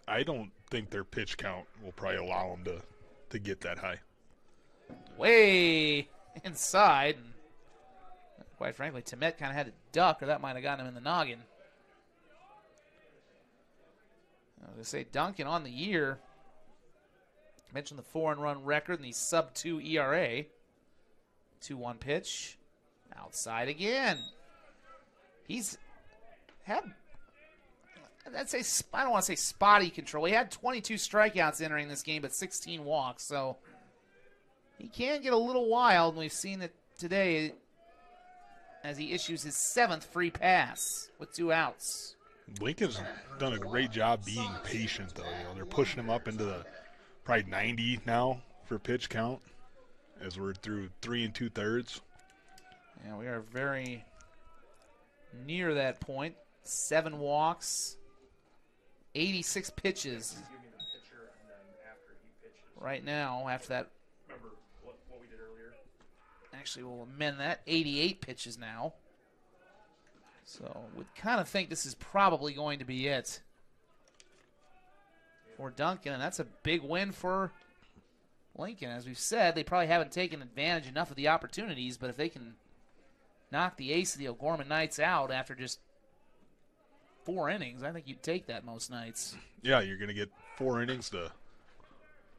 I don't think their pitch count will probably allow them to get that high. Way inside. And quite frankly, Temet kind of had to duck, or that might have gotten him in the noggin. I was going to say, Duncan on the year. I mentioned the 4-run record and the sub-2 ERA. 2-1 pitch. Outside again. He's had, I don't want to say spotty control. He had 22 strikeouts entering this game, but 16 walks. So he can get a little wild, and we've seen it today as he issues his 7th free pass with 2 outs. Lincoln's done a great job being patient, though. They're pushing him up into the probably 90 now for pitch count as we're through 3 2/3. Yeah, we are very near that point. 7 walks, 86 pitches right now after that. Remember what we did earlier? Actually, we'll amend that. 88 pitches now. So would kind of think this is probably going to be it for Duncan, and that's a big win for Lincoln. As we've said, they probably haven't taken advantage enough of the opportunities, but if they can knock the ace of the O'Gorman Knights out after just 4 innings, I think you'd take that most nights. Yeah, you're going to get 4 innings to...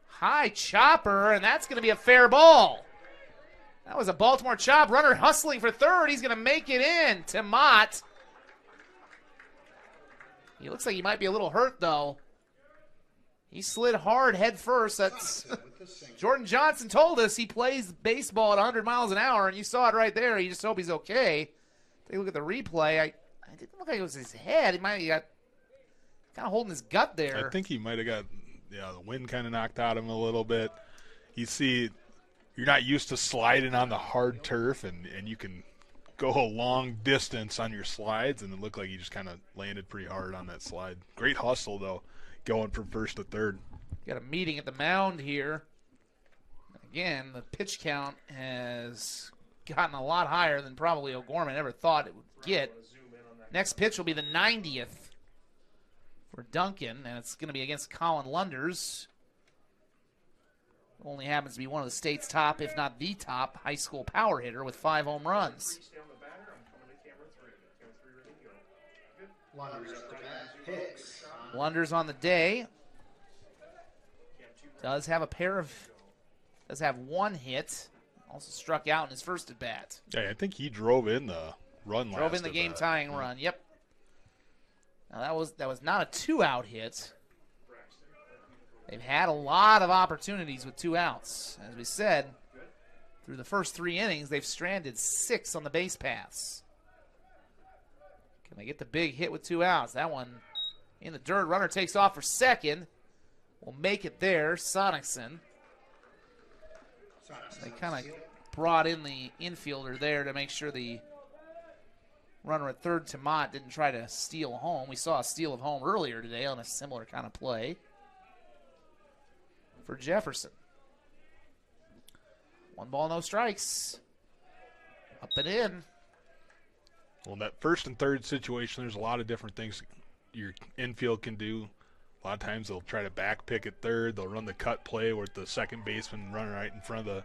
High chopper, and that's going to be a fair ball. That was a Baltimore chop. Runner hustling for third. He's going to make it in to Mott. He looks like he might be a little hurt, though. He slid hard head first. That's Jordan Johnson told us he plays baseball at 100 miles an hour, and you saw it right there. You just hope he's okay. Take a look at the replay. I didn't look like it was his head. He might have got kind of holding his gut there. I think he might have got, the wind kind of knocked out of him a little bit. You see, you're not used to sliding on the hard turf, and you can go a long distance on your slides, and it looked like he just kind of landed pretty hard on that slide. Great hustle, though, going from first to third. Got a meeting at the mound here. Again, the pitch count has gotten a lot higher than probably O'Gorman ever thought it would get. Next pitch will be the 90th for Duncan, and it's going to be against Colin Lunders. Only happens to be one of the state's top, if not the top, high school power hitter with 5 home runs. Lunders on the day. Does have 1 hit. Also struck out in his first at bat. Yeah, I think he drove in the run last. Drove in the game-tying run. Yep. Now that was not a 2-out hit. They've had a lot of opportunities with 2 outs. As we said, through the first 3 innings, they've stranded 6 on the base paths. Can they get the big hit with 2 outs? That one in the dirt. Runner takes off for second. Will make it there. Sonicson. They kind of brought in the infielder there to make sure the runner at third, Tamont, didn't try to steal home. We saw a steal of home earlier today on a similar kind of play for Jefferson. 1 ball, no strikes. Up and in. Well, in that first and third situation, there's a lot of different things your infield can do. A lot of times they'll try to back pick at third. They'll run the cut play where the second baseman run right in front of the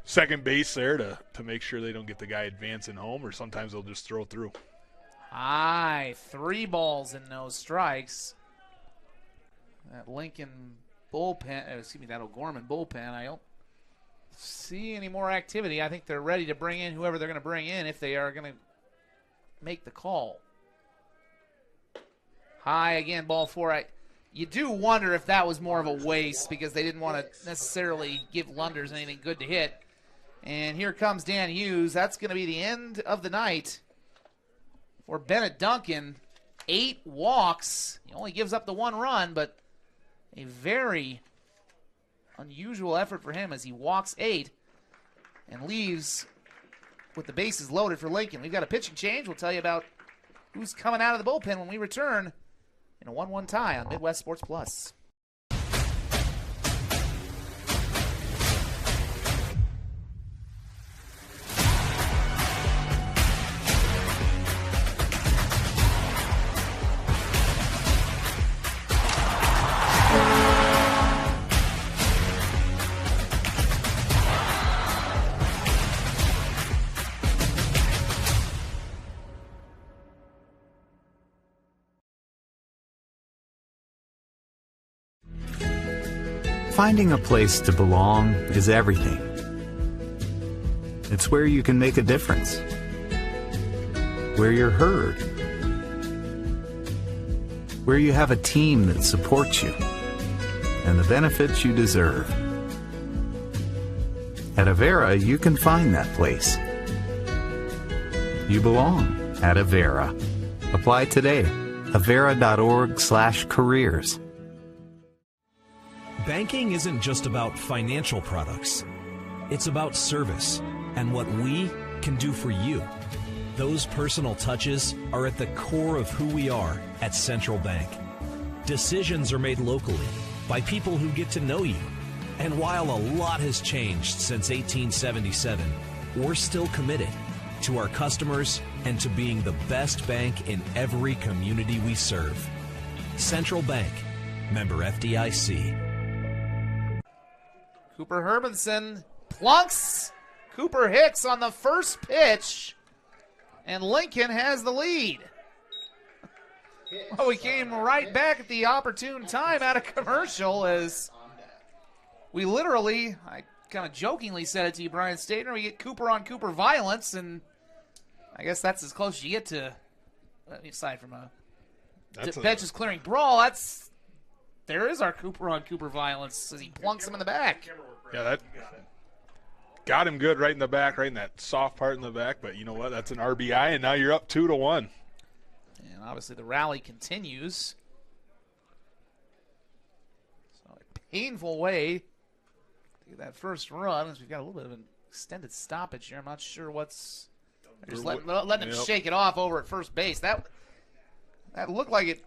second base there to make sure they don't get the guy advancing home, or sometimes they'll just throw through. High, 3 balls and no strikes. That Lincoln bullpen, that O'Gorman bullpen, I don't see any more activity. I think they're ready to bring in whoever they're going to bring in if they are going to make the call. High again, ball 4. You do wonder if that was more of a waste because they didn't want to necessarily give Lunders anything good to hit. And here comes Dan Hughes. That's going to be the end of the night for Bennett Duncan. 8 walks. He only gives up the 1 run, but a very unusual effort for him as he walks 8 and leaves with the bases loaded for Lincoln. We've got a pitching change. We'll tell you about who's coming out of the bullpen when we return in a 1-1 tie on Midwest Sports Plus. Finding a place to belong is everything. It's where you can make a difference, where you're heard, where you have a team that supports you and the benefits you deserve. At Avera, you can find that place. You belong at Avera. Apply today. Avera.org/careers. Banking isn't just about financial products. It's about service and what we can do for you. Those personal touches are at the core of who we are at Central Bank. Decisions are made locally by people who get to know you. And while a lot has changed since 1877, we're still committed to our customers and to being the best bank in every community we serve. Central Bank, member FDIC. Cooper Hermanson plunks Cooper Hicks on the first pitch, and Lincoln has the lead. Well, we came right back at the opportune time out of commercial as we literally, I kind of jokingly said it to you, Brian Stater, we get Cooper on Cooper violence, and I guess that's as close as you get to, aside from a benches clearing brawl, there is our Cooper on Cooper violence as he plunks him in the back. Yeah, that got him good right in the back, right in that soft part in the back, but you know what? That's an RBI, and now you're up 2-1. And obviously the rally continues. So a painful way to get that first run, as we've got a little bit of an extended stoppage here. I'm not sure what's... They're just letting him shake it off over at first base. That looked like it.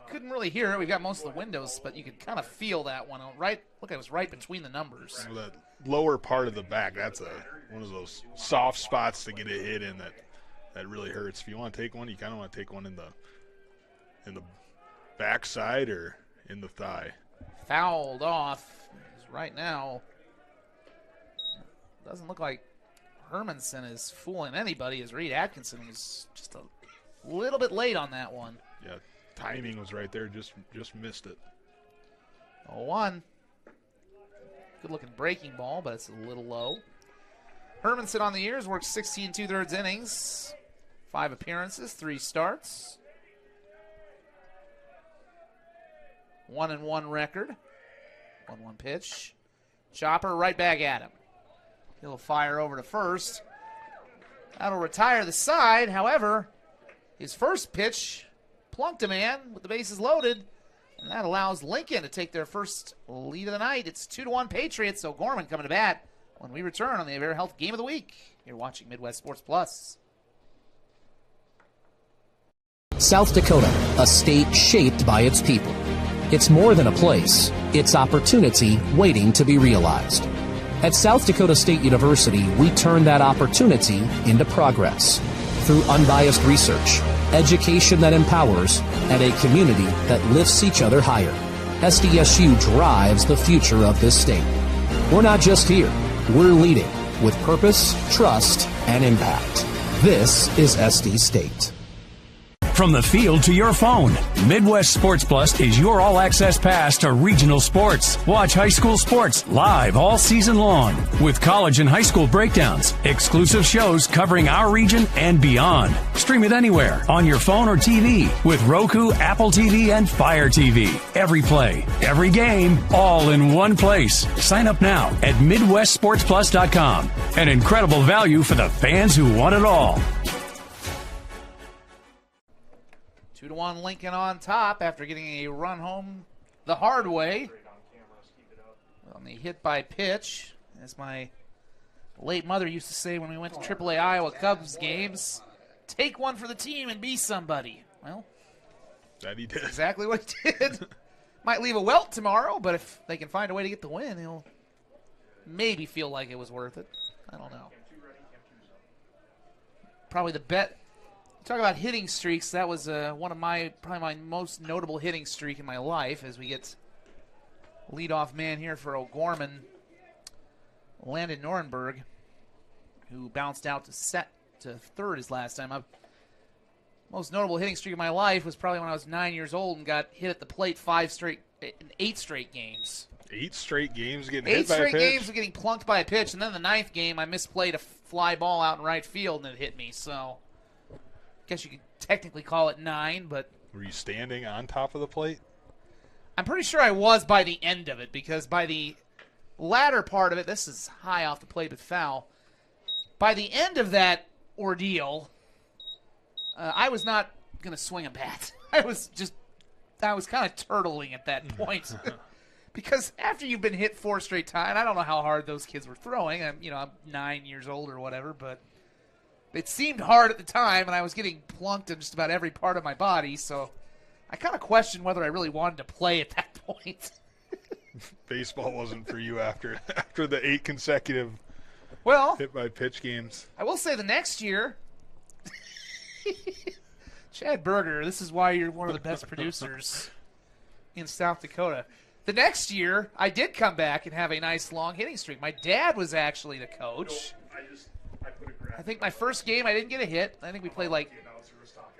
Couldn't really hear it. We've got most of the windows, but you could kind of feel that one. Look, it was right between the numbers. Well, that lower part of the back, that's one of those soft spots to get a hit in that really hurts. If you want to take one, you kind of want to take one in the backside or in the thigh. Fouled off. Right now, doesn't look like Hermanson is fooling anybody, as Reed Atkinson was just a little bit late on that one. Yeah, timing was right there, just missed it. 0-1. Good-looking breaking ball, but it's a little low. Hermanson on the years worked 16 2/3 innings, 5 appearances, 3 starts. 1-1 record. 1-1 pitch. Chopper right back at him. He'll fire over to first. That'll retire the side. However, his first pitch plunked a man with the bases loaded, and that allows Lincoln to take their first lead of the night. It's 2-1 Patriots. O'Gorman coming to bat when we return on the Avera Health Game of the Week. You're watching Midwest Sports Plus. South Dakota, a state shaped by its people. It's more than a place. It's opportunity waiting to be realized. At South Dakota State University, we turn that opportunity into progress through unbiased research, education that empowers, and a community that lifts each other higher. SDSU drives the future of this state. We're not just here, we're leading with purpose, trust, and impact. This is SD State. From the field to your phone, Midwest Sports Plus is your all-access pass to regional sports. Watch high school sports live all season long with college and high school breakdowns, exclusive shows covering our region and beyond. Stream it anywhere on your phone or TV with Roku, Apple TV, and Fire TV. Every play, every game, all in one place. Sign up now at MidwestSportsPlus.com. An incredible value for the fans who want it all. 2-1 Lincoln on top after getting a run home the hard way on the hit by pitch. As my late mother used to say when we went to AAA Iowa Cubs games, take one for the team and be somebody. Well, that he did. Exactly what he did. Might leave a welt tomorrow, but if they can find a way to get the win, he'll maybe feel like it was worth it. I don't know. Probably the bet. Talk about hitting streaks. That was one of probably my most notable hitting streak in my life as we get leadoff man here for O'Gorman, Landon Norenberg, who bounced out to third his last time. Most notable hitting streak of my life was probably when I was 9 years old and got hit at the plate 8 straight games. 8 straight games getting Eight hit by a pitch? 8 straight games of getting plunked by a pitch, and then the 9th game I misplayed a fly ball out in right field and it hit me, so guess you could technically call it 9, but... Were you standing on top of the plate? I'm pretty sure I was by the end of it, because by the latter part of it, this is high off the plate but foul. By the end of that ordeal, I was not going to swing a bat. I was kind of turtling at that point. Because after you've been hit 4 straight times, I don't know how hard those kids were throwing. I'm 9 years old or whatever, but it seemed hard at the time, and I was getting plunked in just about every part of my body, so I kind of questioned whether I really wanted to play at that point. Baseball wasn't for you after the 8 consecutive hit-by-pitch games. I will say the next year, Chad Berger, this is why you're one of the best producers in South Dakota. The next year, I did come back and have a nice long hitting streak. My dad was actually the coach. I think my first game I didn't get a hit. I think we played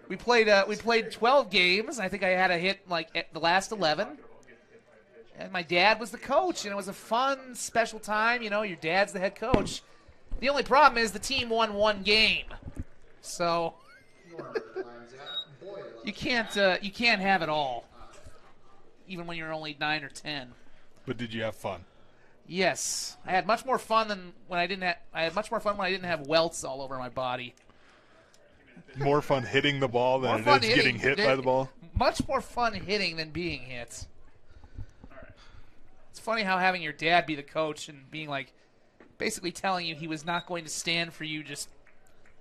we played 12 games. I think I had a hit at the last 11. And my dad was the coach, and it was a fun, special time. Your dad's the head coach. The only problem is the team won 1 game, so you can't have it all, even when you're only 9 or 10. But did you have fun? Yes, I had much more fun than when I didn't have. I had much more fun when I didn't have welts all over my body. More fun hitting the ball than it is getting hit by the ball? Much more fun hitting than being hit. It's funny how having your dad be the coach and being basically telling you he was not going to stand for you just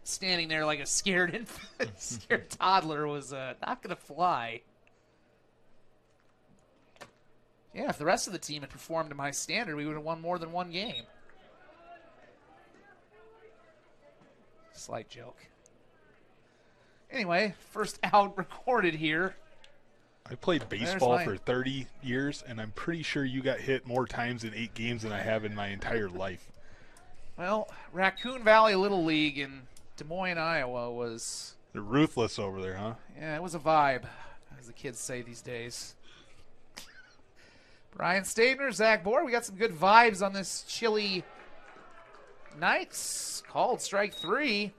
standing there like a scared infant, scared toddler was not going to fly. Yeah, if the rest of the team had performed to my standard, we would have won more than 1 game. Slight joke. Anyway, first out recorded here. I played baseball for 30 years, and I'm pretty sure you got hit more times in 8 games than I have in my entire life. Well, Raccoon Valley Little League in Des Moines, Iowa was... They're ruthless over there, huh? Yeah, it was a vibe, as the kids say these days. Brian Stabner, Zach Bohr, we got some good vibes on this chilly night. Called strike 3.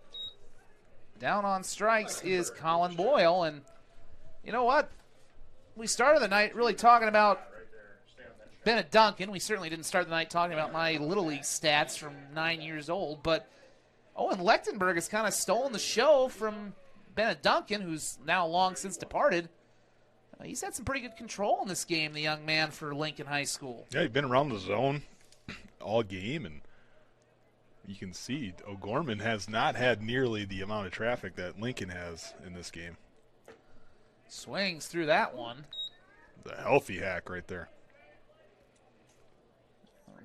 Down on strikes is Colin Boyle, and you know what? We started the night really talking about Bennett Duncan. We certainly didn't start the night talking about my Little League stats from 9 years old, but Owen Lechtenberg has kind of stolen the show from Bennett Duncan, who's now long since departed. He's had some pretty good control in this game, the young man for Lincoln High School. Yeah, he's been around the zone all game, and you can see O'Gorman has not had nearly the amount of traffic that Lincoln has in this game. Swings through that one. The healthy hack right there.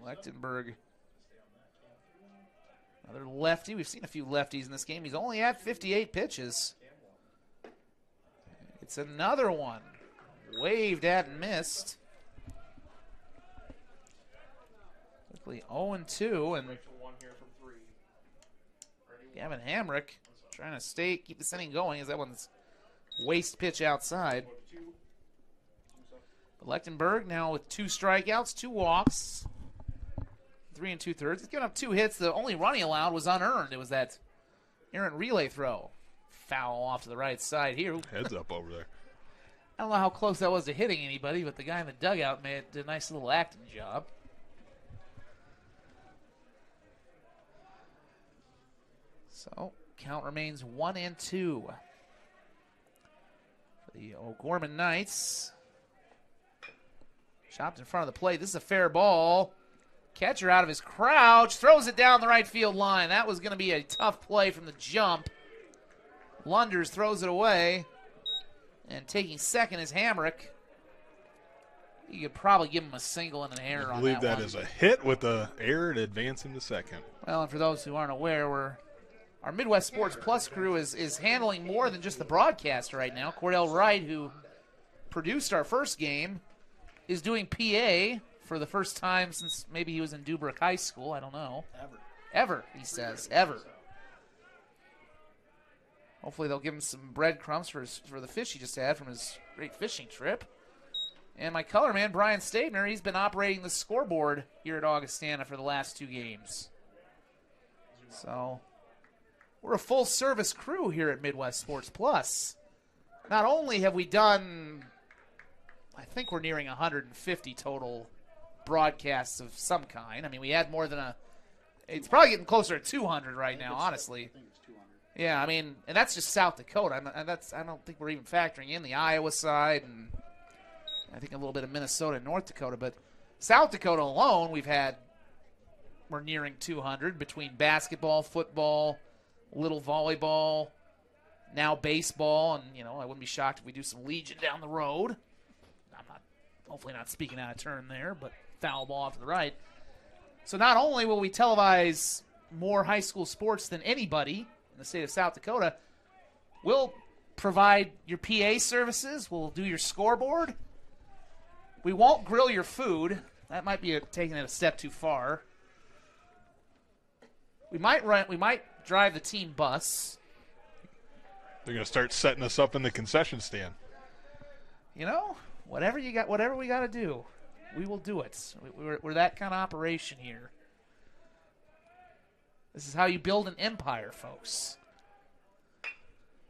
Lechtenberg, another lefty. We've seen a few lefties in this game. He's only at 58 pitches. It's another one. Waved at and missed. Quickly 0-2, and Gavin Hamrick trying to keep this inning going as that one's waste pitch outside. But Lechtenberg now with 2 strikeouts, 2 walks, 3 2/3. He's given up 2 hits. The only run he allowed was unearned. It was that errant relay throw. Foul off to the right side here. Heads up over there. I don't know how close that was to hitting anybody, but the guy in the dugout did a nice little acting job. So, count remains 1-2 for the O'Gorman Knights. Chopped in front of the plate. This is a fair ball. Catcher out of his crouch. Throws it down the right field line. That was going to be a tough play from the jump. Lunders throws it away. And taking second is Hamrick. You could probably give him a single and an error on that. I believe that is a hit with an error to advance him to second. Well, and for those who aren't aware, our Midwest Sports Plus crew is handling more than just the broadcast right now. Cordell Wright, who produced our first game, is doing PA for the first time since maybe he was in Dubrick High School. I don't know. Ever, he says. Ever. Hopefully they'll give him some breadcrumbs for the fish he just had from his great fishing trip. And my color man, Brian Stabner, he's been operating the scoreboard here at Augustana for the last 2 games. So we're a full-service crew here at Midwest Sports Plus. Not only have we done, I think we're nearing 150 total broadcasts of some kind. I mean, we had more than it's probably getting closer to 200 right now, honestly. I think it's 200. Yeah, I mean, and that's just South Dakota. I don't think we're even factoring in the Iowa side, and I think a little bit of Minnesota and North Dakota. But South Dakota alone, we're nearing 200 between basketball, football, little volleyball, now baseball, and I wouldn't be shocked if we do some Legion down the road. Hopefully not speaking out of turn there, but foul ball off to the right. So not only will we televise more high school sports than anybody in the state of South Dakota, we'll provide your PA services. We'll do your scoreboard. We won't grill your food. That might be taking it a step too far. We might drive the team bus. They're going to start setting us up in the concession stand. Whatever we got to do, we will do it. We're that kind of operation here. This is how you build an empire, folks.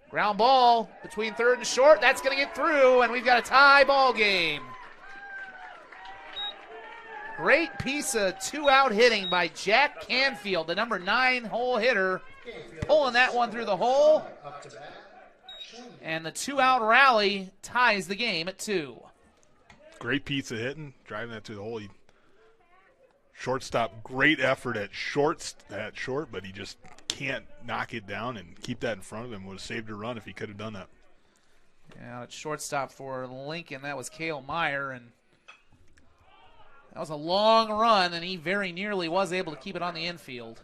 Ground ball between third and short. That's going to get through, and we've got a tie ball game. Great piece of two-out hitting by Jack Canfield, the number 9 hole hitter, pulling that one through the hole. And the two-out rally ties the game at 2. Great piece of hitting, driving that through the hole. Shortstop, great effort at short, but he just can't knock it down and keep that in front of him. Would have saved a run if he could have done that. Yeah, at shortstop for Lincoln, that was Cale Meyer, and that was a long run, and he very nearly was able to keep it on the infield.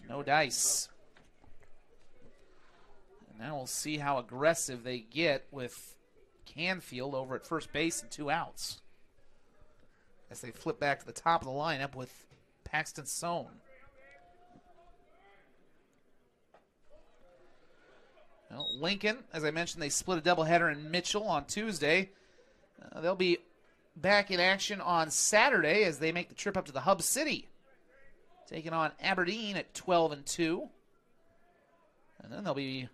No dice. And now we'll see how aggressive they get with Canfield over at first base and 2 outs, as they flip back to the top of the lineup with Paxton Sohn. Well, Lincoln, as I mentioned, they split a doubleheader in Mitchell on Tuesday. They'll be back in action on Saturday as they make the trip up to the Hub City, taking on Aberdeen at 12-2. And then they'll be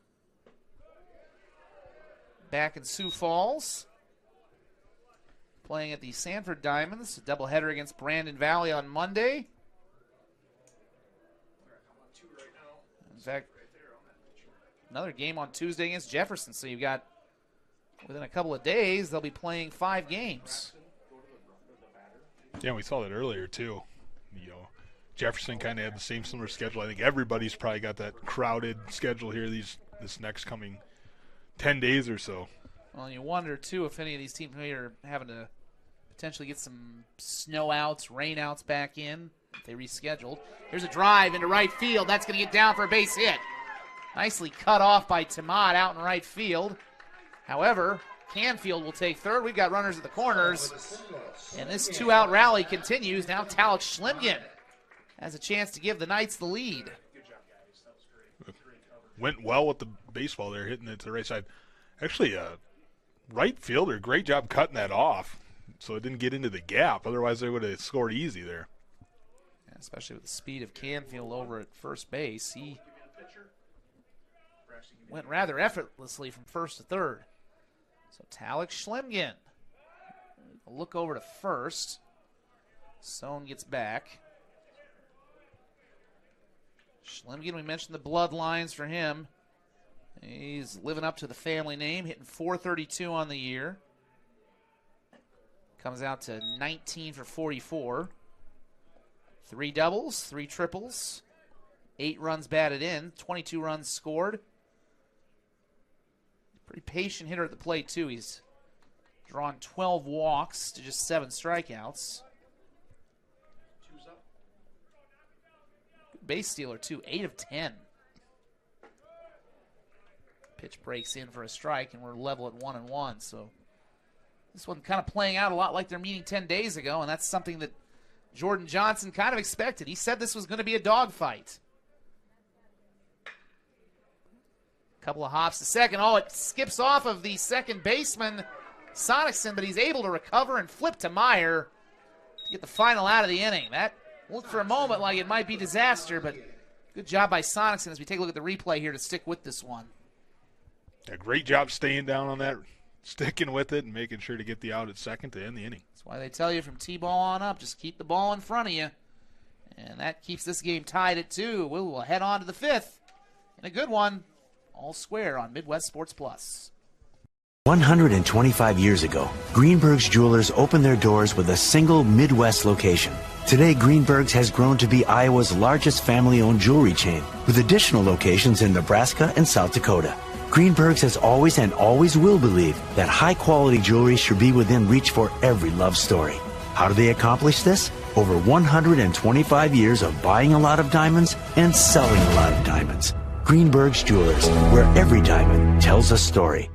back in Sioux Falls, playing at the Sanford Diamonds, a doubleheader against Brandon Valley on Monday. In fact, another game on Tuesday against Jefferson. So you've got, within a couple of days, they'll be playing 5 games. Yeah, we saw that earlier, too. Jefferson kind of had the same similar schedule. I think everybody's probably got that crowded schedule here this next coming 10 days or so. Well, you wonder, too, if any of these teams maybe are having to potentially get some snow outs, rain outs back in if they rescheduled. Here's a drive into right field. That's going to get down for a base hit. Nicely cut off by Tamad out in right field. However, Canfield will take third. We've got runners at the corners. And this 2-out rally continues. Now Talek Schlimgen has a chance to give the Knights the lead. Went well with the baseball there, hitting it to the right side. Actually, right fielder, great job cutting that off so it didn't get into the gap. Otherwise, they would have scored easy there. Yeah, especially with the speed of Canfield over at first base. He went rather effortlessly from first to third. So Talek Schlimgen. A look over to first. Sohn gets back. Schlimgen, we mentioned the bloodlines for him. He's living up to the family name, hitting .432 on the year. Comes out to 19 for 44. 3 doubles, 3 triples, 8 runs batted in, 22 runs scored. Pretty patient hitter at the plate, too. He's drawn 12 walks to just 7 strikeouts. Good base stealer, too. 8 of 10. Pitch breaks in for a strike, and we're level at 1-1. So this one kind of playing out a lot like their meeting 10 days ago, and that's something that Jordan Johnson kind of expected. He said this was going to be a dogfight. Couple of hops to second. Oh, it skips off of the second baseman, Sonicson, but he's able to recover and flip to Meyer to get the final out of the inning. That looked for a moment like it might be disaster, but good job by Sonicson as we take a look at the replay here to stick with this one. Yeah, great job staying down on that sticking with it and making sure to get the out at second to end the inning. That's why they tell you from T-ball on up, just keep the ball in front of you. And that keeps this game tied at 2. We'll head on to the 5th. And a good one. All square on Midwest Sports Plus. 125 years ago, Greenberg's Jewelers opened their doors with a single Midwest location. Today, Greenberg's has grown to be Iowa's largest family-owned jewelry chain, with additional locations in Nebraska and South Dakota. Greenberg's has always and always will believe that high-quality jewelry should be within reach for every love story. How do they accomplish this? Over 125 years of buying a lot of diamonds and selling a lot of diamonds. Greenberg's Jewelers, where every diamond tells a story.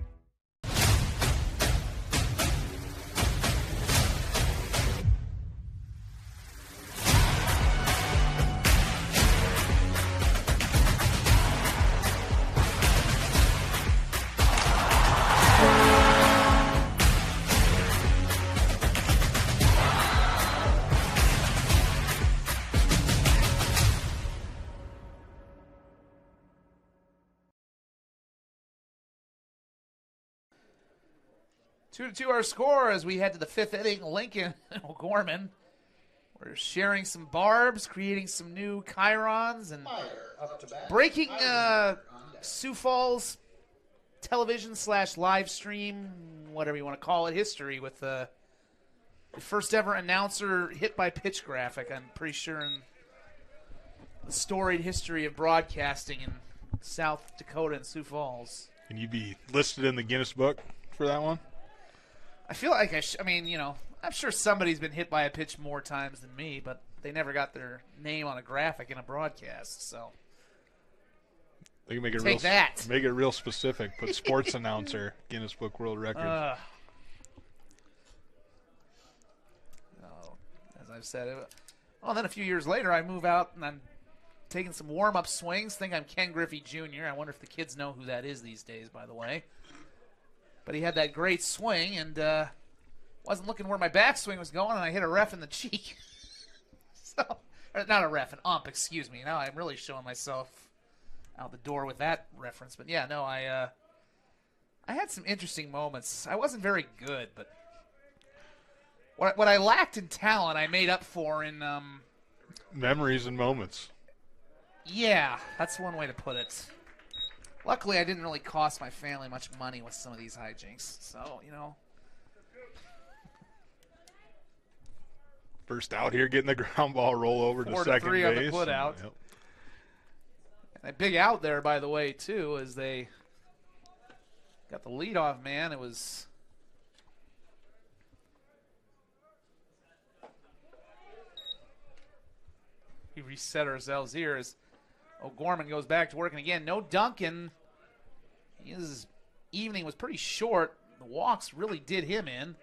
Two to two our score as we head to the 5th inning. Lincoln and O'Gorman. We're sharing some barbs, creating some new chyrons, and breaking Sioux Falls television / live stream, whatever you want to call it, history with the first ever announcer hit by pitch graphic, I'm pretty sure, in the storied history of broadcasting in South Dakota and Sioux Falls. Can you be listed in the Guinness Book for that one? I feel like I mean, you know, I'm sure somebody's been hit by a pitch more times than me, but they never got their name on a graphic in a broadcast, so. They can make it Make it real specific. Put sports announcer, Guinness Book World Records. As I've said, then a few years later, I move out and I'm taking some warm-up swings. Think I'm Ken Griffey Jr. I wonder if the kids know who that is these days, by the way. But he had that great swing, and wasn't looking where my backswing was going, and I hit a ref in the cheek. Or not a ref, an ump, excuse me. Now I'm really showing myself out the door with that reference. But yeah, no, I had some interesting moments. I wasn't very good, but what I lacked in talent, I made up for in memories and moments. Yeah, that's one way to put it. Luckily, I didn't really cost my family much money with some of these hijinks. So, you know. First out here, getting the ground ball roll over to second 4-3 base. on the put out. Yep. And a big out there, by the way, too, as they got the leadoff man. It was we reset ourselves here as O'Gorman goes back to work. And again, no Duncan. His evening was pretty short. The walks really did him in.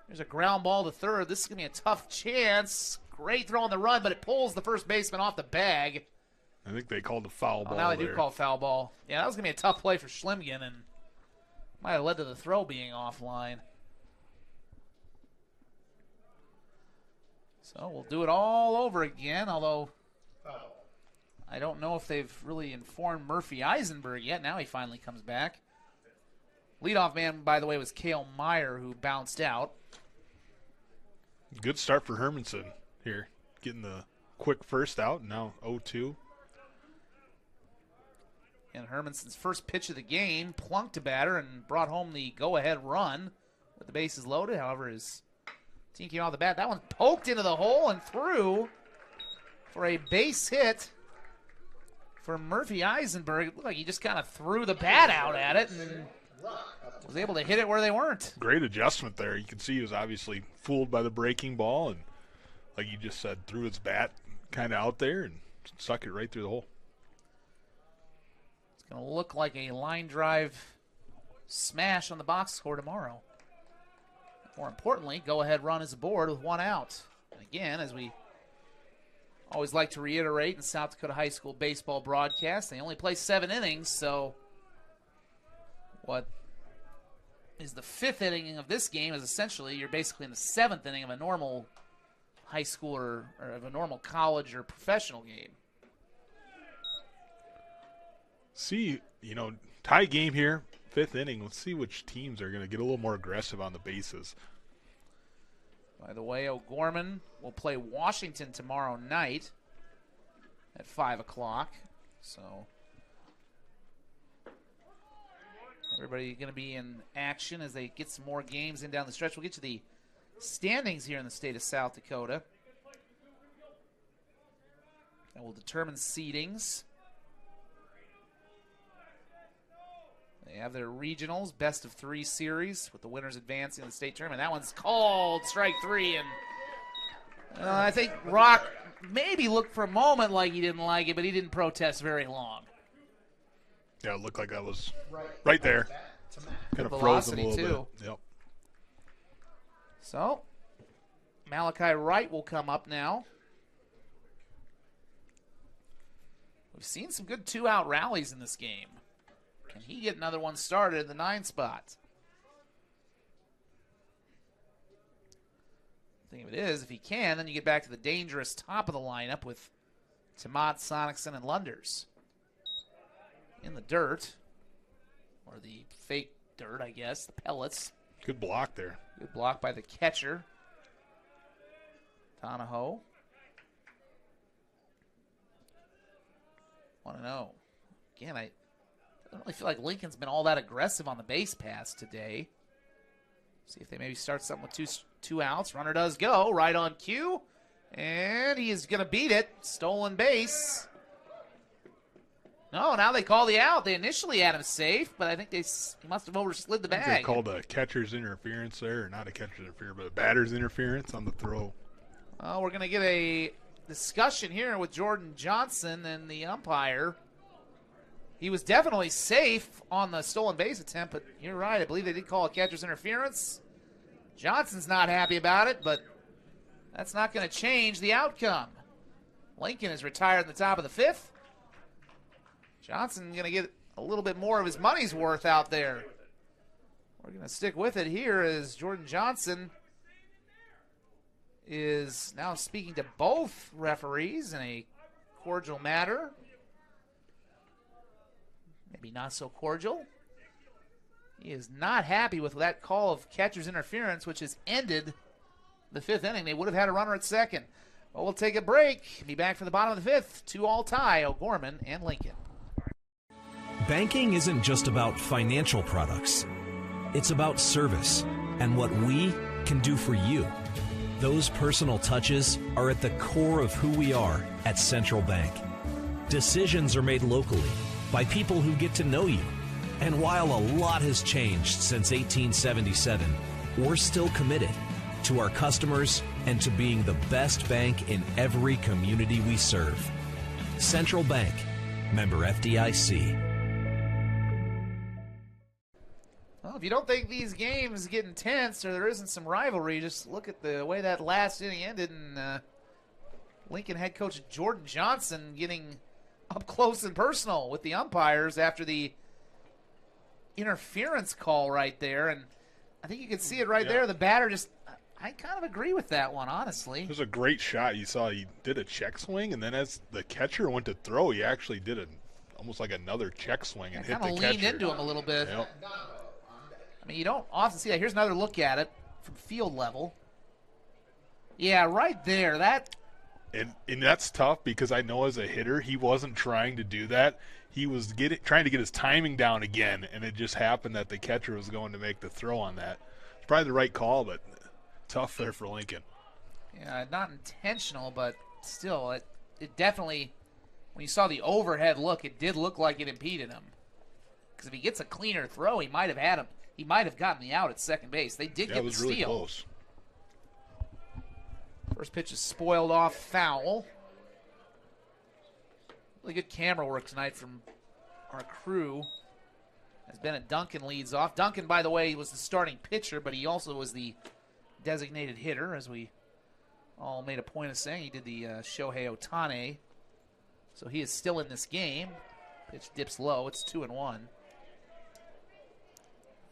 There's a ground ball to third. This is going to be a tough chance. Great throw on the run, but it pulls the first baseman off the bag. I think they called a foul ball. Now they do call foul ball. Yeah, that was going to be a tough play for Schlimgen, and might have led to the throw being offline. So we'll do it all over again, although I don't know if they've really informed Murphy Eisenberg yet. Now he finally comes back. Leadoff man, by the way, was Cale Meyer, who bounced out. Good start for Hermanson here, getting the quick first out. Now 0-2. And Hermanson's first pitch of the game plunked a batter and brought home the go-ahead run with the bases loaded. However, his team came out of the bat. That one poked into the hole and through for a base hit for Murphy Eisenberg. It looked like he just kind of threw the bat out at it and was able to hit it where they weren't. Great adjustment there. You can see he was obviously fooled by the breaking ball and, like you just said, threw his bat kind of out there and suck it right through the hole. It's going to look like a line drive smash on the box score tomorrow. More importantly, go-ahead run is aboard with one out. And again, as we always like to reiterate in South Dakota high school baseball broadcast, they only play 7 innings, so what is the 5th inning of this game is essentially you're basically in the 7th inning of a normal high school or of a normal college or professional game. See, tie game here, fifth inning. Let's see which teams are going to get a little more aggressive on the bases. By the way, O'Gorman will play Washington tomorrow night at 5 o'clock. So everybody going to be in action as they get some more games in down the stretch. We'll get to the standings here in the state of South Dakota. And we'll determine seedings. They have their regionals, best of 3 series, with the winners advancing to the state tournament. That one's called strike 3, and I think Rock maybe looked for a moment like he didn't like it, but he didn't protest very long. Yeah, it looked like that was right there. Kind of froze him a little bit. Yep. So, Malachi Wright will come up now. We've seen some good 2-out rallies in this game. Can he get another one started in the 9 spot? The thing of it is, if he can, then you get back to the dangerous top of the lineup with Tomat, Sonicson, and Lunders. In the dirt, or the fake dirt, I guess, the pellets. Good block there. Good block by the catcher, Donahoe. 1-0. Again, I don't really feel like Lincoln's been all that aggressive on the base pass today. See if they maybe start something with two outs. Runner does go right on cue, and he is going to beat it. Stolen base. No, now they call the out. They initially had him safe, but I think he must have overslid the bag. They called a catcher's interference there, or not a catcher's interference, but a batter's interference on the throw. We're going to get a discussion here with Jordan Johnson and the umpire. He was definitely safe on the stolen base attempt, but you're right. I believe they did call a catcher's interference. Johnson's not happy about it, but that's not going to change the outcome. Lincoln is retired in the top of the 5th. Johnson going to get a little bit more of his money's worth out there. We're going to stick with it here as Jordan Johnson is now speaking to both referees in a cordial matter. Maybe not so cordial. He is not happy with that call of catcher's interference, which has ended the 5th inning. They would have had a runner at second. Well, we'll take a break. Be back for the bottom of the 5th. 2-all tie, O'Gorman and Lincoln. Banking isn't just about financial products. It's about service and what we can do for you. Those personal touches are at the core of who we are at Central Bank. Decisions are made locally by people who get to know you. And while a lot has changed since 1877, we're still committed to our customers and to being the best bank in every community we serve. Central Bank, member FDIC. Well, if you don't think these games get intense or there isn't some rivalry, just look at the way that last inning ended, and Lincoln head coach Jordan Johnson getting up close and personal with the umpires after the interference call right there. And I think you can see it right there. The batter just, I kind of agree with that one, honestly. It was a great shot. You saw he did a check swing, and then as the catcher went to throw, he actually did almost like another check swing and hit the catcher. Kind of leaned into him a little bit. Yep. I mean, you don't often see that. Here's another look at it from field level. Yeah, right there. And that's tough because I know as a hitter, he wasn't trying to do that. He was trying to get his timing down again, and it just happened that the catcher was going to make the throw on that. It's probably the right call, but tough there for Lincoln. Yeah, not intentional, but still, it definitely, when you saw the overhead look, it did look like it impeded him. Because if he gets a cleaner throw, he might have had him. He might have gotten the out at second base. They did get the steal. It was really close. First pitch is spoiled off, foul. Really good camera work tonight from our crew as Bennett Duncan leads off. Duncan, by the way, was the starting pitcher, but he also was the designated hitter, as we all made a point of saying. He did the Shohei Ohtani. So he is still in this game. Pitch dips low. It's 2-1.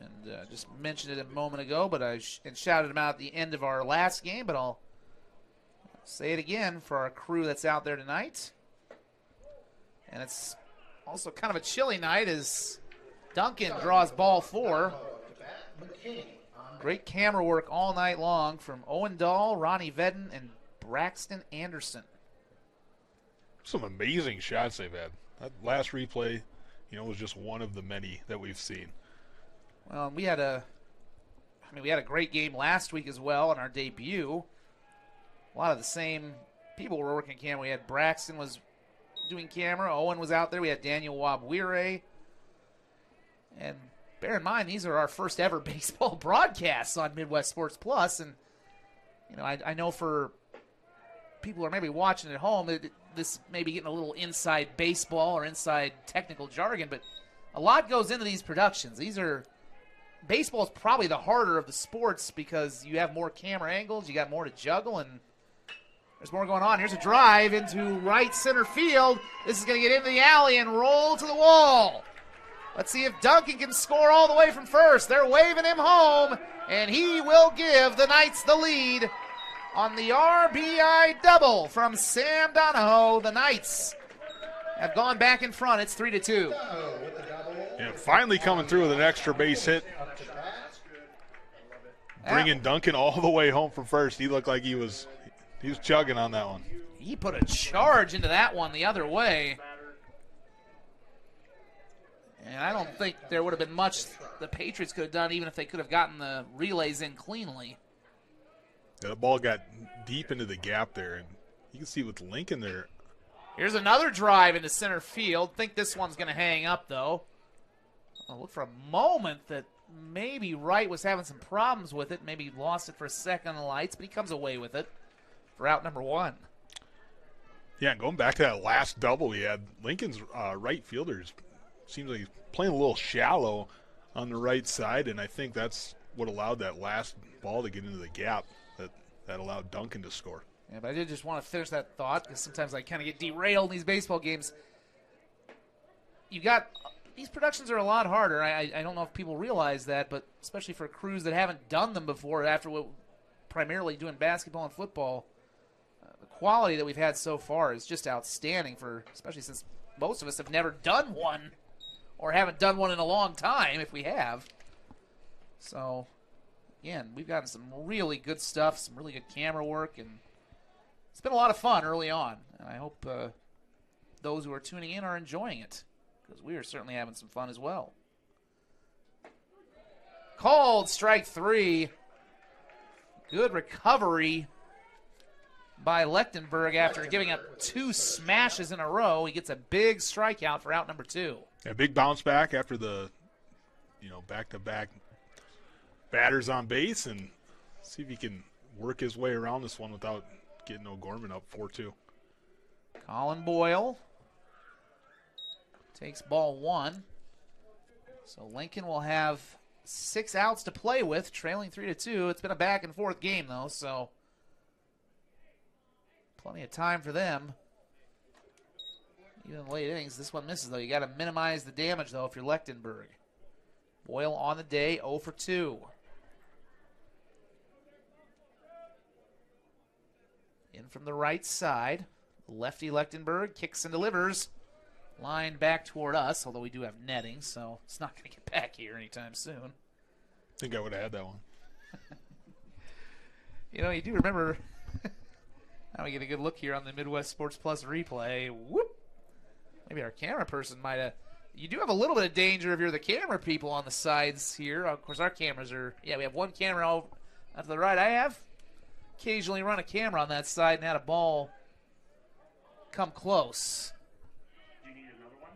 And just mentioned it a moment ago, but I shouted him out at the end of our last game, but I'll say it again for our crew that's out there tonight. And it's also kind of a chilly night as Duncan draws ball 4. Great camera work all night long from Owen Dahl, Ronnie Vedden, and Braxton Anderson. Some amazing shots they've had. That last replay, was just one of the many that we've seen. Well, we had a great game last week as well on our debut. A lot of the same people were working camera. We had Braxton was doing camera. Owen was out there. We had Daniel Wabwire. And bear in mind, these are our first ever baseball broadcasts on Midwest Sports Plus. And, I know for people who are maybe watching at home, this may be getting a little inside baseball or inside technical jargon, but a lot goes into these productions. Baseball is probably the harder of the sports because you have more camera angles, you got more to juggle, and there's more going on. Here's a drive into right center field. This is going to get into the alley and roll to the wall. Let's see if Duncan can score all the way from first. They're waving him home, and he will give the Knights the lead on the RBI double from Sam Donahoe. The Knights have gone back in front. It's 3-2. Yeah, finally coming through with an extra base hit. Bringing Duncan all the way home from first. He looked like he was chugging on that one. He put a charge into that one the other way. And I don't think there would have been much the Patriots could have done even if they could have gotten the relays in cleanly. Yeah, the ball got deep into the gap there, and you can see with Lincoln there. Here's another drive into center field. Think this one's going to hang up, though. I'll look for a moment that maybe Wright was having some problems with it. Maybe lost it for a second on the lights, but he comes away with it for out number 1. Yeah, and going back to that last double he had, Lincoln's right fielders seems like he's playing a little shallow on the right side, and I think that's what allowed that last ball to get into the gap that allowed Duncan to score. Yeah, but I did just want to finish that thought because sometimes I kind of get derailed in these baseball games. These productions are a lot harder. I don't know if people realize that, but especially for crews that haven't done them before after primarily doing basketball and football, the quality that we've had so far is just outstanding, especially since most of us have never done one or haven't done one in a long time if we have. So, again, we've gotten some really good stuff, some really good camera work, and it's been a lot of fun early on. And I hope those who are tuning in are enjoying it, because we are certainly having some fun as well. Called strike 3. Good recovery by Lechtenberg after giving up 2 smashes in a row. He gets a big strikeout for out number 2. A big bounce back after the, back-to-back batters on base, and see if he can work his way around this one without getting O'Gorman up 4-2. Colin Boyle takes ball 1. So Lincoln will have 6 outs to play with, trailing 3-2. It's been a back-and-forth game, though, so plenty of time for them. Even in the late innings, this one misses, though. You got to minimize the damage, though, if you're Lechtenberg. Boyle on the day, 0 for 2. In from the right side, lefty Lechtenberg kicks and delivers. Line back toward us, although we do have netting, so it's not going to get back here anytime soon. I think I would have had that one. You do remember, now we get a good look here on the Midwest Sports Plus replay. Whoop! Maybe our camera person might have. You do have a little bit of danger if you're the camera people on the sides here. Of course, our cameras are, we have one camera out to the right. I have occasionally run a camera on that side and had a ball come close. Do you need another one?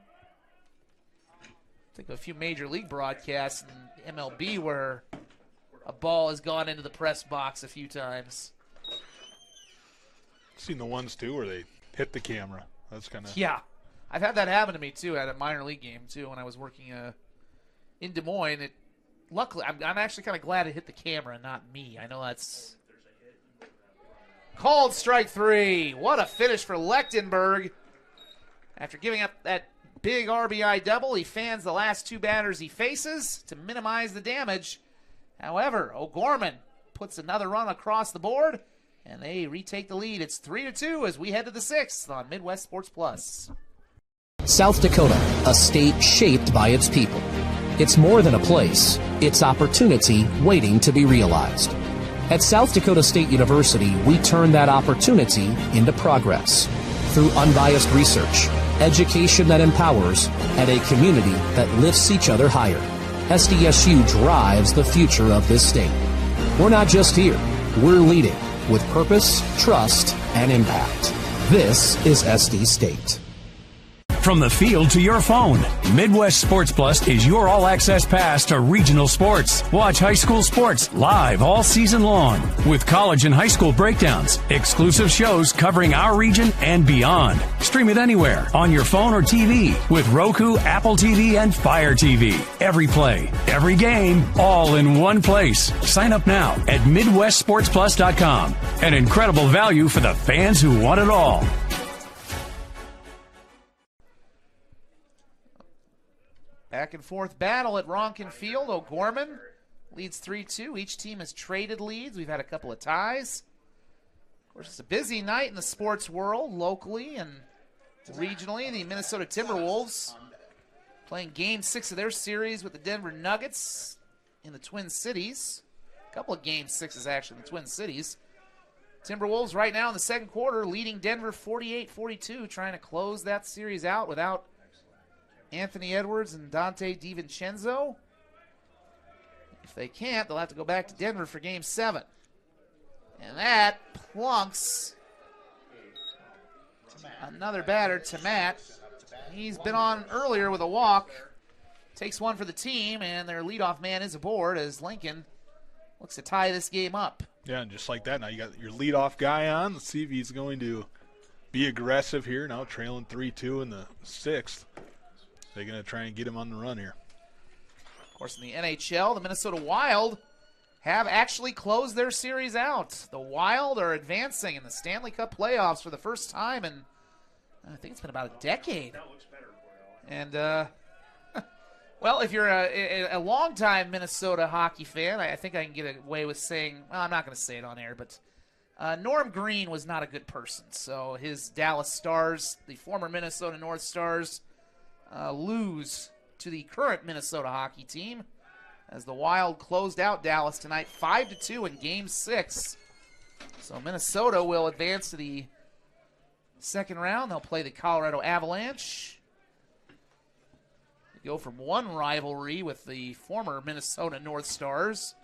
Think of a few major league broadcasts in MLB where a ball has gone into the press box a few times. Seen the ones, too, where they hit the camera. That's kind of... Yeah. I've had that happen to me, too, at a minor league game, too, when I was working in Des Moines. Luckily, I'm actually kind of glad it hit the camera, not me. I know that's... Called strike 3. What a finish for Lechtenberg. After giving up that big RBI double, he fans the last 2 batters he faces to minimize the damage. However, O'Gorman puts another run across the board, and they retake the lead. It's 3-2 as we head to the 6th on Midwest Sports Plus. South Dakota, a state shaped by its people. It's more than a place. It's opportunity waiting to be realized. At South Dakota State University, we turn that opportunity into progress through unbiased research, education that empowers, and a community that lifts each other higher. SDSU drives the future of this state. We're not just here, we're leading with purpose, trust, and impact. This is SD State. From the field to your phone, Midwest Sports Plus is your all-access pass to regional sports. Watch high school sports live all season long with college and high school breakdowns, exclusive shows covering our region and beyond. Stream it anywhere on your phone or TV with Roku, Apple TV, and Fire TV. Every play, every game, all in one place. Sign up now at MidwestSportsPlus.com. An incredible value for the fans who want it all. Back and forth battle at Ronken Field. O'Gorman leads 3-2. Each team has traded leads. We've had a couple of ties. Of course, it's a busy night in the sports world, locally and regionally. The Minnesota Timberwolves playing Game 6 of their series with the Denver Nuggets in the Twin Cities. A couple of Game 6s, actually, in the Twin Cities. Timberwolves right now in the second quarter leading Denver 48-42, trying to close that series out without Anthony Edwards and Dante DiVincenzo. If they can't, they'll have to go back to Denver for Game 7. And that plunks another batter to Matt. He's been on earlier with a walk. Takes one for the team, and their leadoff man is aboard as Lincoln looks to tie this game up. Yeah, and just like that, now you got your leadoff guy on. Let's see if he's going to be aggressive here. Now trailing 3-2 in the sixth. They're going to try and get him on the run here. Of course, in the NHL, the Minnesota Wild have actually closed their series out. The Wild are advancing in the Stanley Cup playoffs for the first time in, I think it's been about a decade. And, well, if you're a longtime Minnesota hockey fan, I think I can get away with saying, well, I'm not going to say it on air, but Norm Green was not a good person. So his Dallas Stars, the former Minnesota North Stars, lose to the current Minnesota hockey team as the Wild closed out Dallas tonight 5-2 in Game 6. So Minnesota will advance to the second round. They'll play the Colorado Avalanche. They go from one rivalry with the former Minnesota North Stars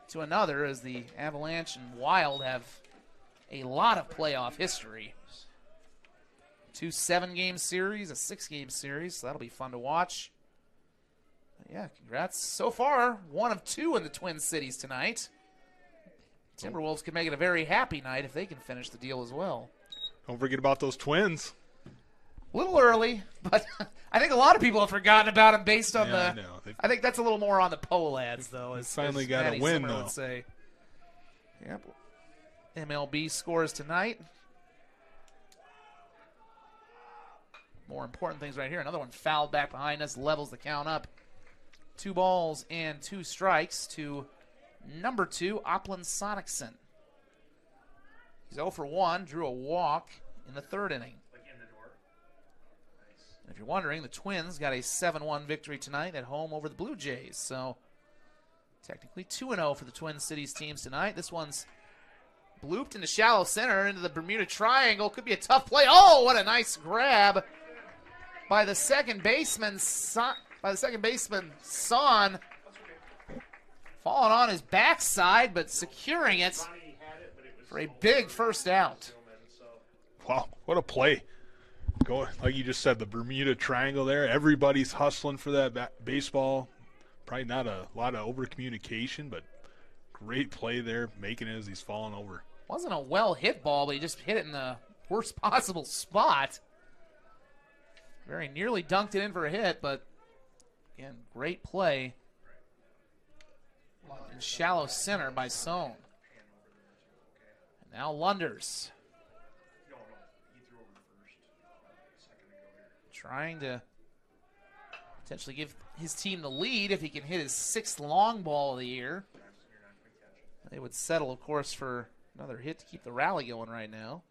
to another as the Avalanche and Wild have a lot of playoff history. 2 7-game series, a 6-game series, so that'll be fun to watch. But yeah, congrats. So far, 1 of 2 in the Twin Cities tonight. Timberwolves can make it a very happy night if they can finish the deal as well. Don't forget about those Twins. A little early, but I think a lot of people have forgotten about them based on I know. I think that's a little more on the poll ads, though. As finally got Matty a win, Zimmer though. would say. Yep. MLB scores tonight. More important things right here. Another one fouled back behind us, levels the count up. 2 balls and 2 strikes to number 2, Opland Sonicson. He's 0 for 1, drew a walk in the third inning. And if you're wondering, the Twins got a 7-1 victory tonight at home over the Blue Jays. So technically 2-0 for the Twin Cities teams tonight. This one's blooped into shallow center into the Bermuda Triangle. Could be a tough play. Oh, what a nice grab by the second baseman, Son, falling on his backside, but securing it for a big first out. Wow, what a play. Go, like you just said, the Bermuda Triangle there. Everybody's hustling for that baseball. Probably not a lot of over-communication, but great play there, making it as he's falling over. Wasn't a well-hit ball, but he just hit it in the worst possible spot. Very nearly dunked it in for a hit, but again, great play in shallow center by Sohn. And now Lunders trying to potentially give his team the lead if he can hit his 6th long ball of the year. They would settle, of course, for another hit to keep the rally going right now.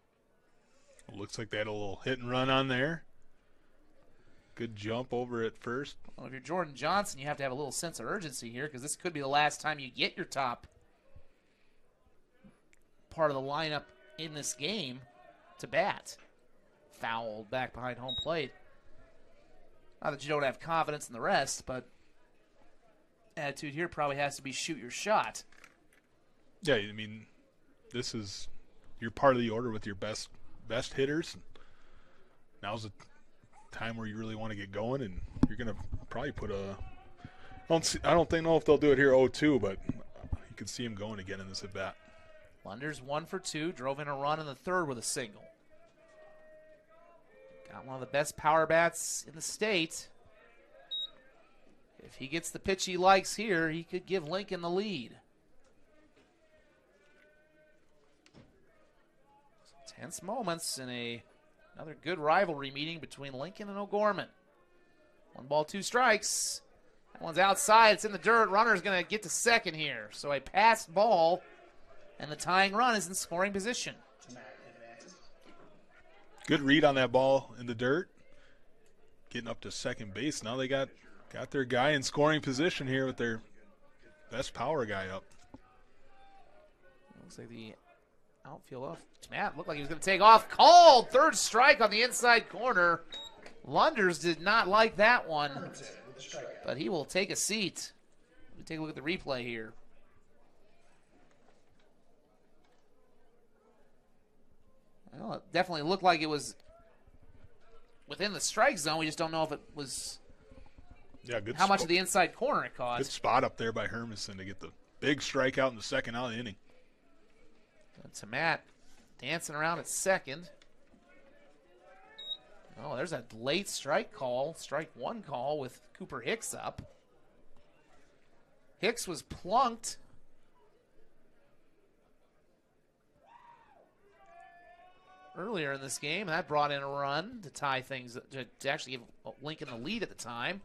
Looks like they had a little hit and run on there. Good jump over at first. Well, if you're Jordan Johnson, you have to have a little sense of urgency here because this could be the last time you get your top part of the lineup in this game to bat. Fouled back behind home plate. Not that you don't have confidence in the rest, but attitude here probably has to be shoot your shot. Yeah, I mean, you're part of the order with your best hitters. Now's the time where you really want to get going, and you're going to probably put I don't know if they'll do it here 0-2, but you can see him going again in this at bat. Lunders 1 for 2, drove in a run in the third with a single. Got one of the best power bats in the state. If he gets the pitch he likes here, he could give Lincoln the lead. Some tense moments in another good rivalry meeting between Lincoln and O'Gorman. 1 ball, 2 strikes. That one's outside. It's in the dirt. Runner's going to get to second here. So a passed ball, and the tying run is in scoring position. Good read on that ball in the dirt. Getting up to second base. Now they got their guy in scoring position here with their best power guy up. Looks like the outfield off. Matt looked like he was going to take off. Called. Third strike on the inside corner. Lunders did not like that one, but he will take a seat. Let me take a look at the replay here. Well, it definitely looked like it was within the strike zone. We just don't know if it was how much of the inside corner it caused. Good spot up there by Hermanson to get the big strikeout in the second out of the inning. And to Matt dancing around at second. Oh, there's a late strike 1 call with Cooper Hicks up. Hicks was plunked. Earlier in this game, that brought in a run to tie things, to actually give Lincoln the lead at the time.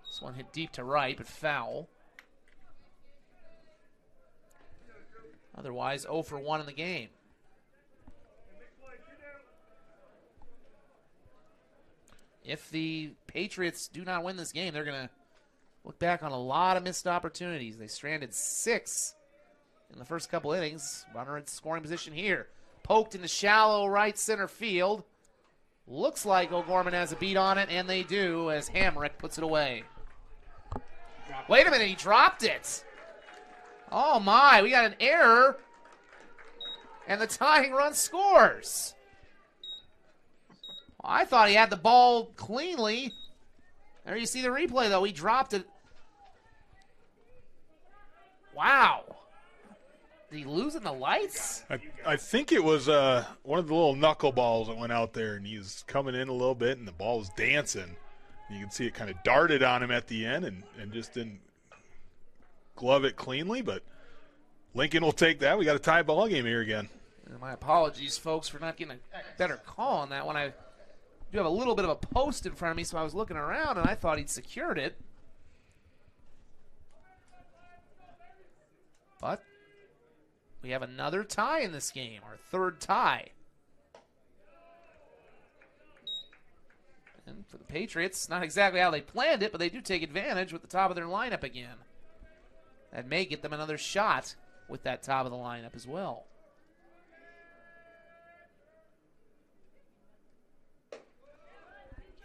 This one hit deep to right, but foul. Otherwise, 0 for 1 in the game. If the Patriots do not win this game, they're going to look back on a lot of missed opportunities. They stranded 6 in the first couple innings. Runner in scoring position here. Poked into shallow right center field. Looks like O'Gorman has a beat on it, and they do as Hamrick puts it away. Wait a minute, he dropped it. Oh my, we got an error, and the tying run scores. Well, I thought he had the ball cleanly. There you see the replay, though. He dropped it. Wow. Did he lose in the lights? I think it was one of the little knuckleballs that went out there, and he's coming in a little bit, and the ball was dancing. You can see it kind of darted on him at the end and just didn't glove it cleanly, but Lincoln will take that. We got a tie ball game here again. And my apologies, folks, for not getting a better call on that one. I do have a little bit of a post in front of me, so I was looking around, and I thought he'd secured it. But we have another tie in this game, our third tie. And for the Patriots, not exactly how they planned it, but they do take advantage with the top of their lineup again. That may get them another shot with that top of the lineup as well.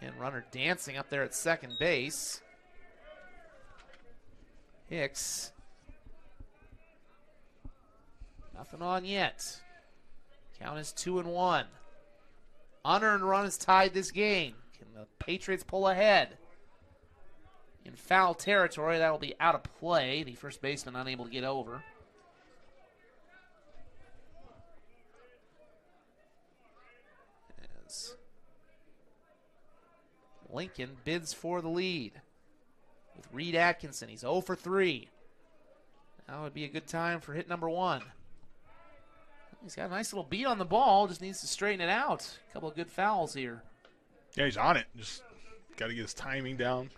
And runner dancing up there at second base. Hicks. Nothing on yet. Count is 2-1. Unearned run has tied this game. Can the Patriots pull ahead? In foul territory, that'll be out of play. The first baseman unable to get over. As Lincoln bids for the lead with Reed Atkinson. He's 0 for 3. Now would be a good time for hit number 1. He's got a nice little beat on the ball. Just needs to straighten it out. A couple of good fouls here. Yeah, he's on it. Just got to get his timing down.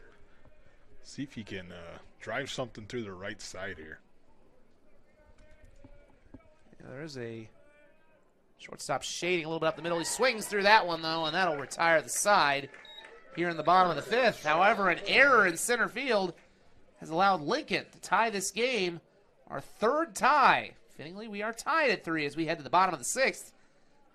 See if he can drive something through the right side here. Yeah, there's a shortstop shading a little bit up the middle. He swings through that one, though, and that'll retire the side. here in the bottom of the fifth. However, an error in center field has allowed Lincoln to tie this game. Our third tie. Fittingly, we are tied at 3 as we head to the bottom of the sixth.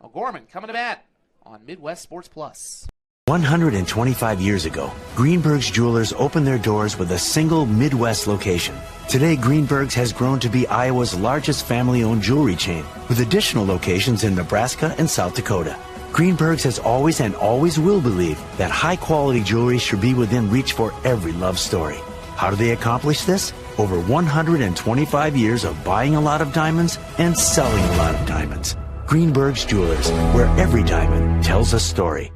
O'Gorman coming to bat on Midwest Sports Plus. 125 years ago, Greenberg's Jewelers opened their doors with a single Midwest location. Today, Greenberg's has grown to be Iowa's largest family-owned jewelry chain, with additional locations in Nebraska and South Dakota. Greenberg's has always and always will believe that high-quality jewelry should be within reach for every love story. How do they accomplish this? Over 125 years of buying a lot of diamonds and selling a lot of diamonds. Greenberg's Jewelers, where every diamond tells a story.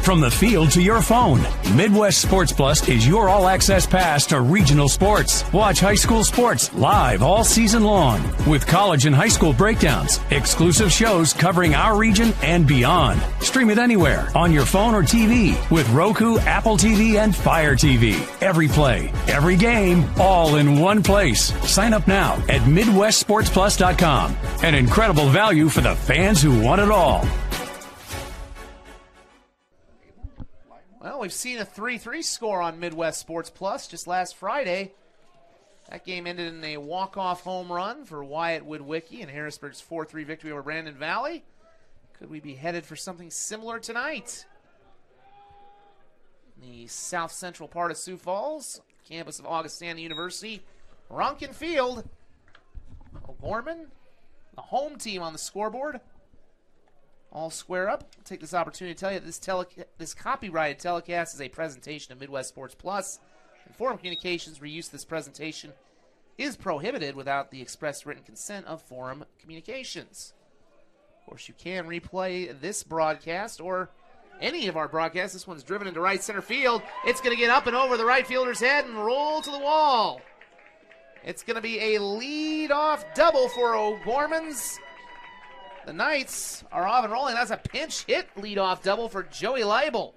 From the field to your phone, Midwest Sports Plus is your all-access pass to regional sports. Watch high school sports live all season long with college and high school breakdowns, exclusive shows covering our region and beyond. Stream it anywhere on your phone or TV with Roku, Apple TV, and Fire TV. Every play, every game, all in one place. Sign up now at MidwestSportsPlus.com. An incredible value for the fans who want it all. Well, we've seen a 3-3 score on Midwest Sports Plus just last Friday. That game ended in a walk-off home run for Wyatt Woodwicki and Harrisburg's 4-3 victory over Brandon Valley. Could we be headed for something similar tonight? In the south central part of Sioux Falls, campus of Augustana University, Ronken Field. O'Gorman, the home team on the scoreboard. All square up. I'll take this opportunity to tell you that this copyrighted telecast is a presentation of Midwest Sports Plus. In Forum Communications, reuse of this presentation is prohibited without the express written consent of Forum Communications. Of course, you can replay this broadcast or any of our broadcasts. This one's driven into right center field. It's going to get up and over the right fielder's head and roll to the wall. It's going to be a lead-off double for O'Gorman's. The Knights are off and rolling. That's a pinch hit leadoff double for Joey Leibel.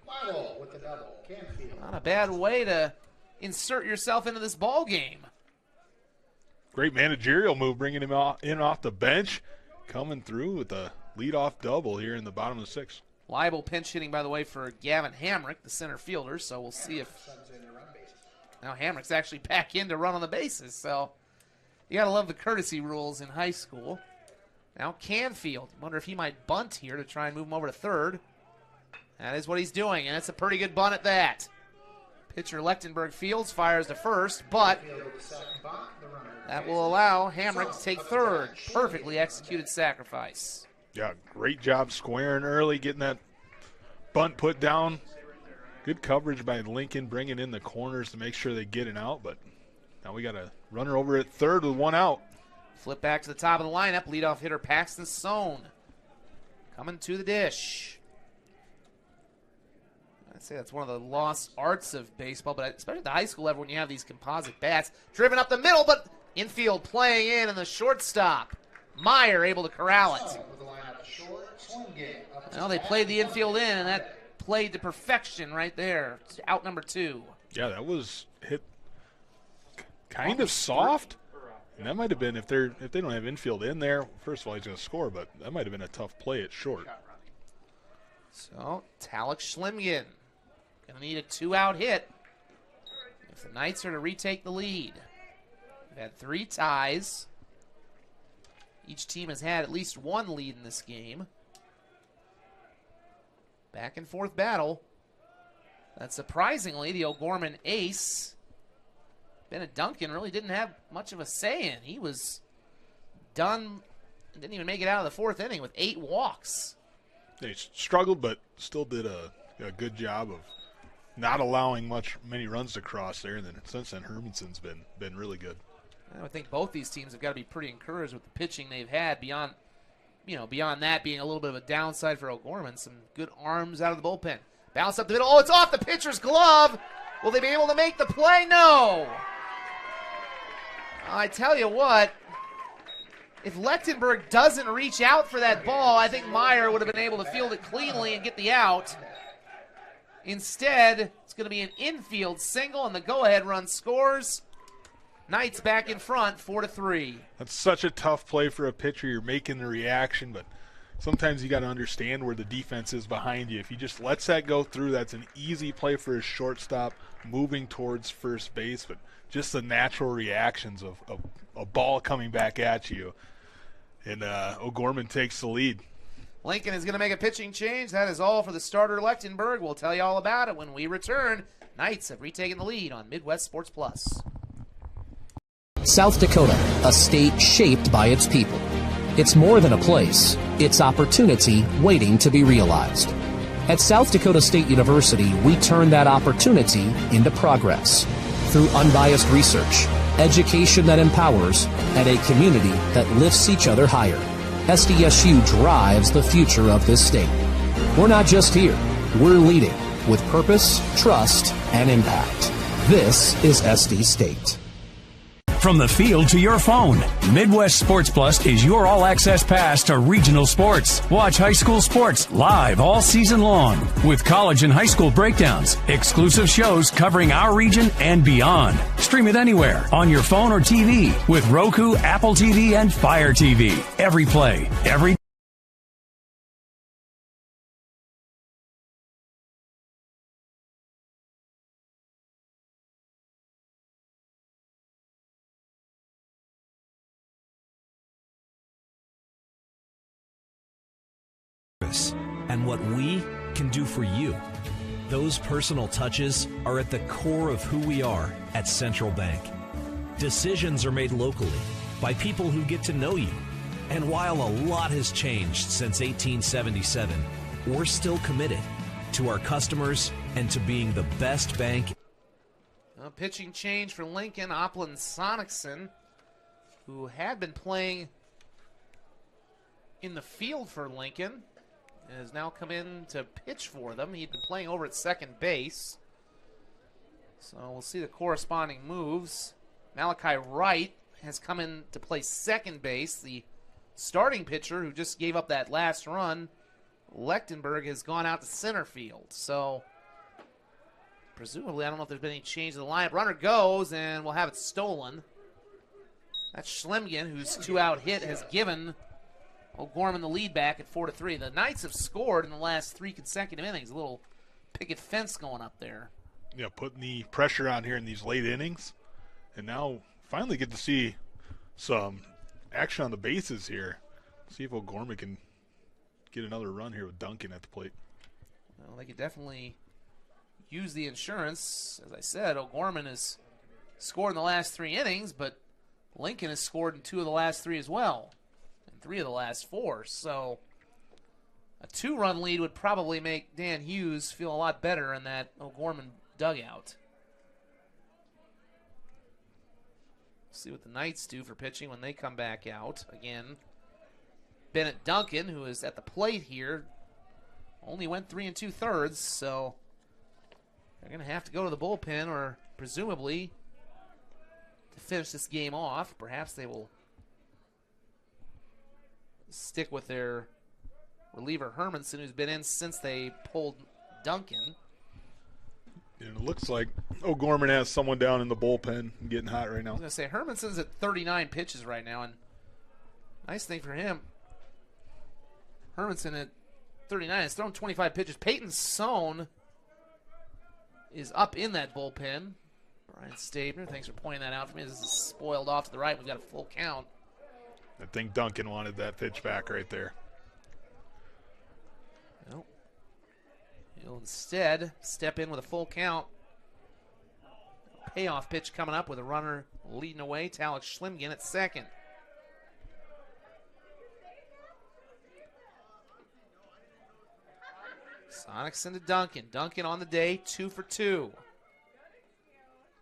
Leibel with the double. Canfield. Not a bad way to insert yourself into this ball game. Great managerial move, bringing him in off the bench, coming through with a leadoff double here in the bottom of the sixth. Leibel pinch hitting, by the way, for Gavin Hamrick, the center fielder. So we'll see if now Hamrick's actually back in to run on the bases. So you got to love the courtesy rules in high school. Now Canfield. Wonder if he might bunt here to try and move him over to third. That is what he's doing, and it's a pretty good bunt at that. Pitcher Lechtenberg fields, fires to first, but that will allow Hamrick to take third. Perfectly executed sacrifice. Yeah, great job squaring early, getting that bunt put down. Good coverage by Lincoln, bringing in the corners to make sure they get it out, but now we got a runner over at third with one out. Flip back to the top of the lineup. Leadoff hitter Paxton Sohn coming to the dish. I'd say that's one of the lost arts of baseball, but especially at the high school level when you have these composite bats. Driven up the middle, but infield playing in, and the shortstop, Meyer, able to corral it. Well, they played the infield in, and that played to perfection right there. It's out number 2. Yeah, that was hit kind of soft. And that might have been, if they don't have infield in there, first of all, he's going to score, but that might have been a tough play at short. So, Talek Schlimgen going to need a 2-out hit if the Knights are to retake the lead. We've had 3 ties. Each team has had at least one lead in this game. Back and forth battle. That surprisingly, the O'Gorman ace, Bennett Duncan, really didn't have much of a say in. He was done and didn't even make it out of the 4th inning with 8 walks. They struggled, but still did a good job of not allowing many runs to cross there. And then since then, Hermanson's been really good. I would think both these teams have got to be pretty encouraged with the pitching they've had. Beyond that being a little bit of a downside for O'Gorman, some good arms out of the bullpen. Bounce up the middle. Oh, it's off the pitcher's glove. Will they be able to make the play? No. I tell you what, if Lechtenberg doesn't reach out for that ball, I think Meyer would have been able to field it cleanly and get the out. Instead, it's going to be an infield single, and the go-ahead run scores. Knights back in front, 4-3. That's such a tough play for a pitcher. You're making the reaction, but sometimes you got to understand where the defense is behind you. If he just lets that go through, that's an easy play for his shortstop moving towards first base. But just the natural reactions of a ball coming back at you. And O'Gorman takes the lead. Lincoln is going to make a pitching change. That is all for the starter, Lechtenberg. We'll tell you all about it when we return. Knights have retaken the lead on Midwest Sports Plus. South Dakota, a state shaped by its people. It's more than a place. It's opportunity waiting to be realized. At South Dakota State University, we turn that opportunity into progress through unbiased research, education that empowers, and a community that lifts each other higher. SDSU drives the future of this state. We're not just here, we're leading with purpose, trust, and impact. This is SD State. From the field to your phone, Midwest Sports Plus is your all-access pass to regional sports. Watch high school sports live all season long with college and high school breakdowns, exclusive shows covering our region and beyond. Stream it anywhere on your phone or TV with Roku, Apple TV, and Fire TV. Every play, every and what we can do for you. Those personal touches are at the core of who we are at Central Bank. Decisions are made locally by people who get to know you. And while a lot has changed since 1877, we're still committed to our customers and to being the best bank. A pitching change for Lincoln. Oplin Sonicson, who had been playing in the field for Lincoln, has now come in to pitch for them. He'd been playing over at second base. So we'll see the corresponding moves. Malachi Wright has come in to play second base. The starting pitcher who just gave up that last run, Lechtenberg, has gone out to center field. So presumably, I don't know if there's been any change in the lineup. Runner goes, and we'll have it stolen. That's Schlemgen, whose two-out hit has given O'Gorman the lead back at 4-3. The Knights have scored in the last 3 consecutive innings. A little picket fence going up there. Yeah, putting the pressure on here in these late innings. And now finally get to see some action on the bases here. See if O'Gorman can get another run here with Duncan at the plate. Well, they could definitely use the insurance. As I said, O'Gorman has scored in the last 3 innings, but Lincoln has scored in 2 of the last 3 as well. 3 of the last 4, so a 2-run lead would probably make Dan Hughes feel a lot better in that O'Gorman dugout. See what the Knights do for pitching when they come back out. Again, Bennett Duncan, who is at the plate here, only went 3 2/3, so they're going to have to go to the bullpen, or presumably to finish this game off. Perhaps they will stick with their reliever Hermanson, who's been in since they pulled Duncan. And it looks like O'Gorman has someone down in the bullpen getting hot right now. I was going to say, Hermanson's at 39 pitches right now, and nice thing for him, Hermanson at 39 has thrown 25 pitches. Peyton Sohn is up in that bullpen. Brian Stabner, thanks for pointing that out for me. This is spoiled off to the right. We've got a full count. I think Duncan wanted that pitch back right there. Nope. He'll instead step in with a full count. Payoff pitch coming up with a runner leading away. Talek Schlemgen at second. Sonicson to Duncan. Duncan on the day, 2 for 2.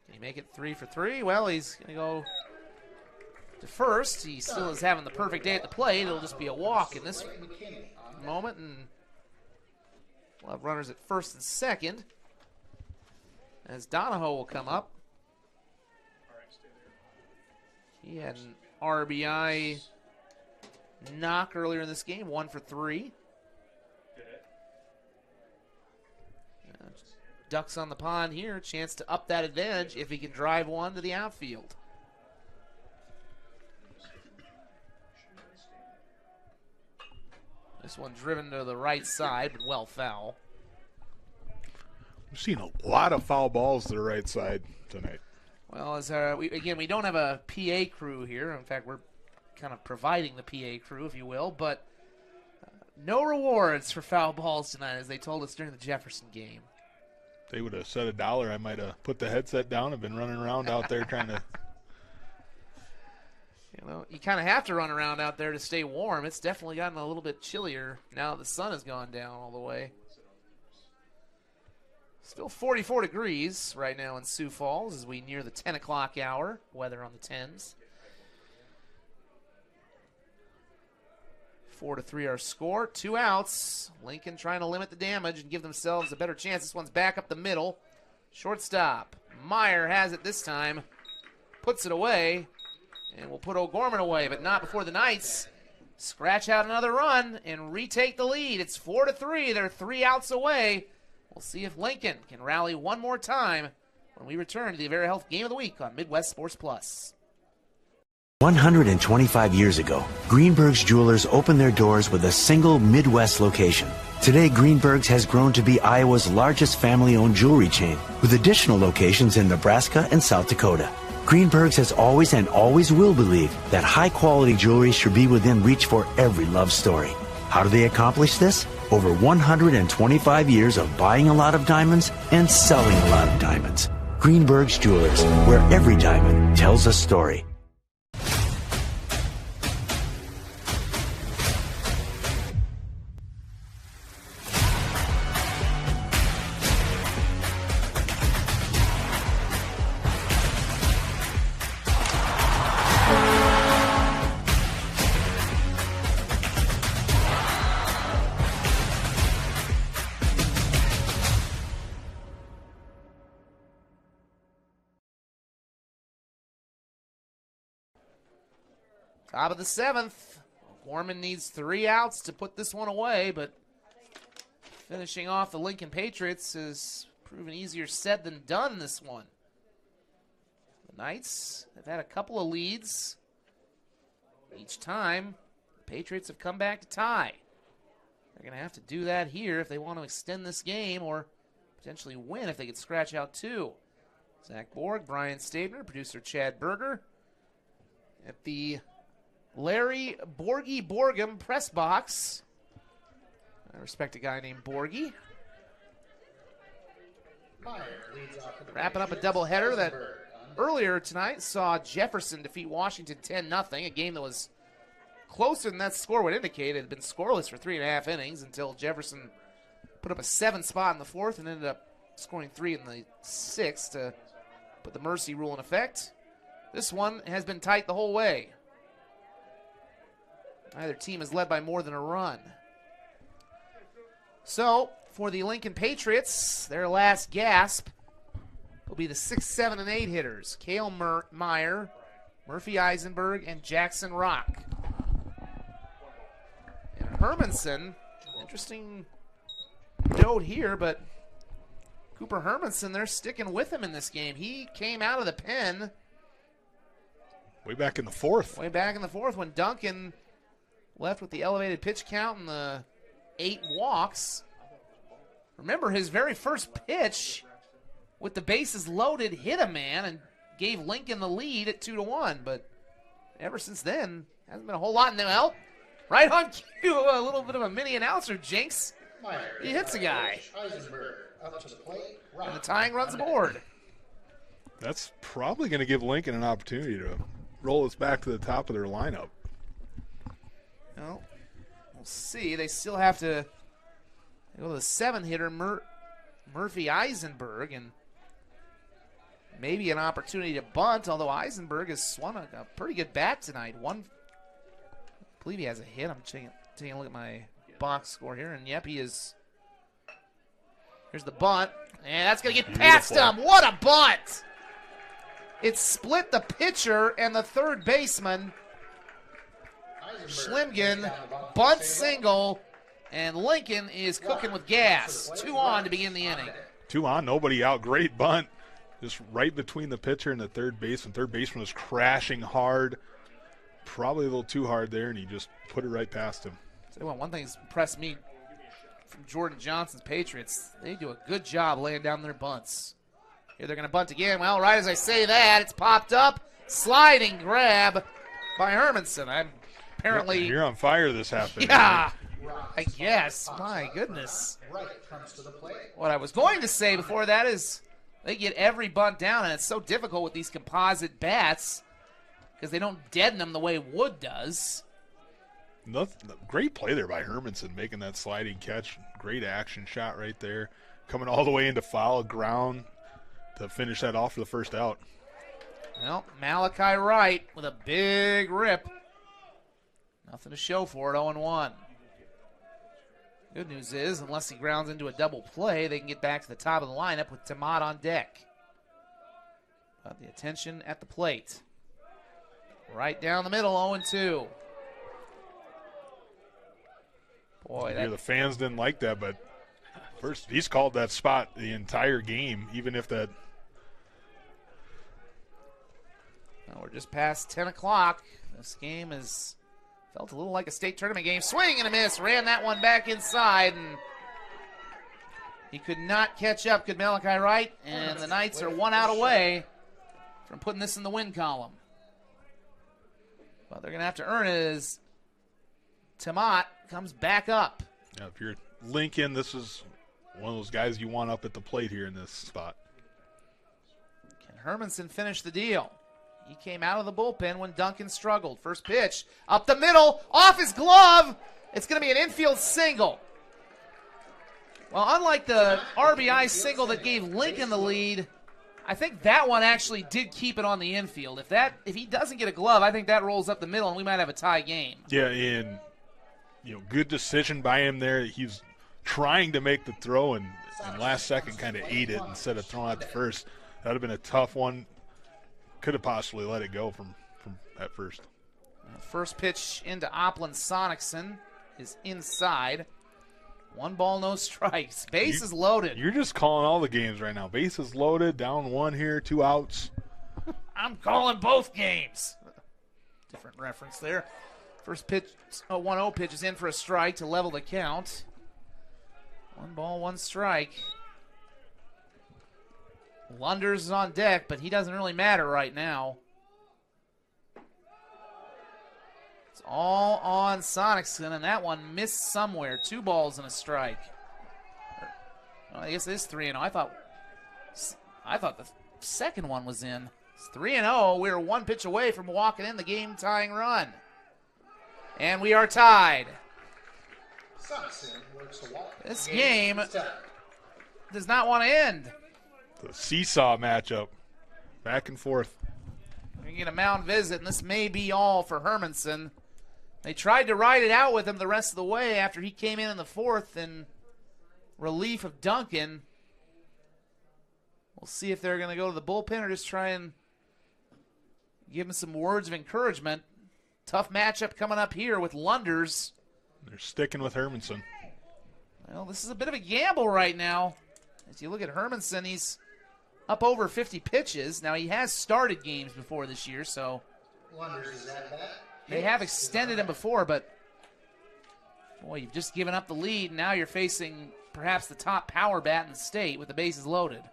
Can he make it 3 for 3? Well, he's going to go to first. He still is having the perfect day at the plate. It'll just be a walk in this moment, and we'll have runners at first and second as Donahoe will come up. He had an RBI knock earlier in this game, 1 for 3. Ducks on the pond here, chance to up that advantage if he can drive one to the outfield. This one driven to the right side, but well foul. We've seen a lot of foul balls to the right side tonight. Well, as we don't have a PA crew here. In fact, we're kind of providing the PA crew, if you will, but no rewards for foul balls tonight, as they told us during the Jefferson game. If they would have said $1, I might have put the headset down and been running around out there trying to. You know, you kind of have to run around out there to stay warm. It's definitely gotten a little bit chillier now that the sun has gone down all the way. Still 44 degrees right now in Sioux Falls as we near the 10 o'clock hour. Weather on the 10s. 4-3 our score. 2 outs. Lincoln trying to limit the damage and give themselves a better chance. This one's back up the middle. Shortstop. Meyer has it this time. Puts it away. And we'll put O'Gorman away, but not before the Knights scratch out another run and retake the lead. It's 4-3. They're 3 outs away. We'll see if Lincoln can rally one more time when we return to the Avera Health Game of the Week on Midwest Sports Plus. 125 years ago, Greenberg's Jewelers opened their doors with a single Midwest location. Today, Greenberg's has grown to be Iowa's largest family-owned jewelry chain, with additional locations in Nebraska and South Dakota. Greenberg's has always and always will believe that high-quality jewelry should be within reach for every love story. How do they accomplish this? Over 125 years of buying a lot of diamonds and selling a lot of diamonds. Greenberg's Jewelers, where every diamond tells a story. Top of the 7th. Gorman needs 3 outs to put this one away, but finishing off the Lincoln Patriots has proven easier said than done this one. The Knights have had a couple of leads. Each time, the Patriots have come back to tie. They're going to have to do that here if they want to extend this game or potentially win if they could scratch out 2. Zach Borg, Brian Stabner, producer Chad Berger at the Larry Borgie Borgum press box. I respect a guy named Borgie. Wrapping up a doubleheader that earlier tonight saw Jefferson defeat Washington 10-0, a game that was closer than that score would indicate. It had been scoreless for 3.5 innings until Jefferson put up a 7 spot in the 4th and ended up scoring 3 in the 6th to put the mercy rule in effect. This one has been tight the whole way. Neither team is led by more than a run. So, for the Lincoln Patriots, their last gasp will be the 6, 7, and 8 hitters. Cale Meyer, Murphy Eisenberg, and Jackson Rock. And Hermanson, interesting note here, but Cooper Hermanson, they're sticking with him in this game. He came out of the pen way back in the 4th. Way back in the 4th when Duncan left with the elevated pitch count and the 8 walks. Remember, his very first pitch with the bases loaded hit a man and gave Lincoln the lead at 2-1. But ever since then, hasn't been a whole lot in them. Well, right on cue, a little bit of a mini announcer jinx. He hits a guy. And the tying runs aboard. That's probably going to give Lincoln an opportunity to roll us back to the top of their lineup. Well, we'll see. They still have to go to the 7-hitter, Murphy Eisenberg, and maybe an opportunity to bunt, although Eisenberg has swung a pretty good bat tonight. I believe he has a hit. I'm taking a look at my box score here, and yep, he is. Here's the bunt, and that's going to get past him. What a bunt! It split the pitcher and the third baseman. Schlimgen, bunt single, and Lincoln is cooking with gas. 2 on to begin the inning. 2 on, nobody out. Great bunt. Just right between the pitcher and the third baseman. Third baseman was crashing hard. Probably a little too hard there, and he just put it right past him. Tell you what, one thing that's impressed me from Jordan Johnson's Patriots, they do a good job laying down their bunts. Here they're going to bunt again. Well, right as I say that, it's popped up. Sliding grab by Hermanson. I'm apparently... You're on fire this half inning. Yeah, I guess. My goodness. Right comes to the plate. What I was going to say before that is they get every bunt down, and it's so difficult with these composite bats because they don't deaden them the way wood does. Great play there by Hermanson, making that sliding catch. Great action shot right there. Coming all the way into foul ground to finish that off for the first out. Well, Malachi Wright with a big rip. Nothing to show for it, 0-1. Good news is, unless he grounds into a double play, they can get back to the top of the lineup with Tamat on deck. But the attention at the plate. Right down the middle, 0-2. Boy, The fans didn't like that, but first he's called that spot the entire game, even if that. Well, we're just past 10 o'clock. This game has felt a little like a state tournament game. Swing and a miss. Ran that one back inside, and he could not catch up, could Malachi Wright, and the Knights are 1 out away from putting this in the win column. But they're going to have to earn it as Tamat comes back up. Yeah, if you're Lincoln, this is one of those guys you want up at the plate here in this spot. Can Hermanson finish the deal? He came out of the bullpen when Duncan struggled. First pitch, up the middle, off his glove. It's going to be an infield single. Well, unlike the RBI single that gave Lincoln the lead, I think that one actually did keep it on the infield. If he doesn't get a glove, I think that rolls up the middle and we might have a tie game. Yeah, and good decision by him there. He's trying to make the throw and last second kind of ate it instead of throwing out the first. That would have been a tough one. Could have possibly let it go from at first. First pitch into Oplin Sonicson is inside. 1 ball, no strikes. Bases loaded. You're just calling all the games right now. Bases loaded, down 1 here, 2 outs. I'm calling both games. Different reference there. First pitch, 1-0 pitch is in for a strike to level the count. 1 ball, 1 strike. Lunders is on deck, but he doesn't really matter right now. It's all on Sonicson, and that one missed somewhere. 2 balls and a strike. Well, I guess it is 3-0. I thought the second one was in. It's 3-0. We're 1 pitch away from walking in the game-tying run. And we are tied. This game does not want to end. The seesaw matchup. Back and forth. We get a mound visit, and this may be all for Hermanson. They tried to ride it out with him the rest of the way after he came in the 4th in relief of Duncan. We'll see if they're going to go to the bullpen or just try and give him some words of encouragement. Tough matchup coming up here with Lunders. They're sticking with Hermanson. Well, this is a bit of a gamble right now. As you look at Hermanson, he's up over 50 pitches. Now, he has started games before this year, so they have extended him before, but boy, you've just given up the lead. Now you're facing perhaps the top power bat in the state with the bases loaded.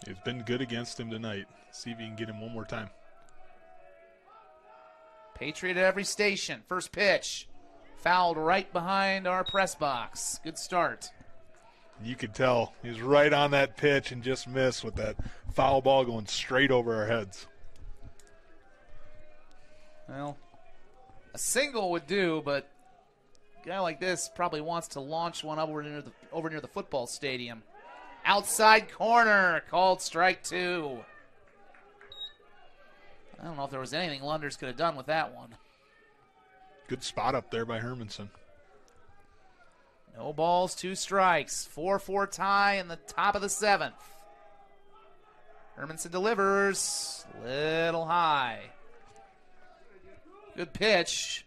It's been good against him tonight. See if you can get him one more time. Patriot at every station. First pitch. Fouled right behind our press box. Good start. You could tell he was right on that pitch and just missed with that foul ball going straight over our heads. Well, a single would do, but a guy like this probably wants to launch one over near the football stadium. Outside corner, called strike 2. I don't know if there was anything Lunders could have done with that one. Good spot up there by Hermanson. No balls, 2 strikes. 4-4 tie in the top of the 7th. Hermanson delivers. Little high. Good pitch.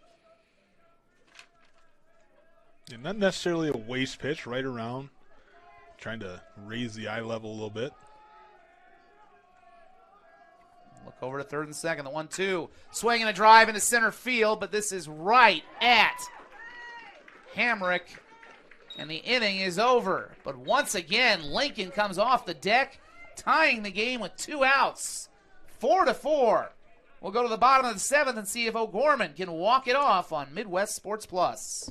Yeah, not necessarily a waste pitch, right around. Trying to raise the eye level a little bit. Look over to third and second. The 1-2. Swing and a drive into center field, but this is right at Hamrick, and the inning is over. But once again, Lincoln comes off the deck, tying the game with 2 outs. 4-4. We'll go to the bottom of the 7th and see if O'Gorman can walk it off on Midwest Sports Plus.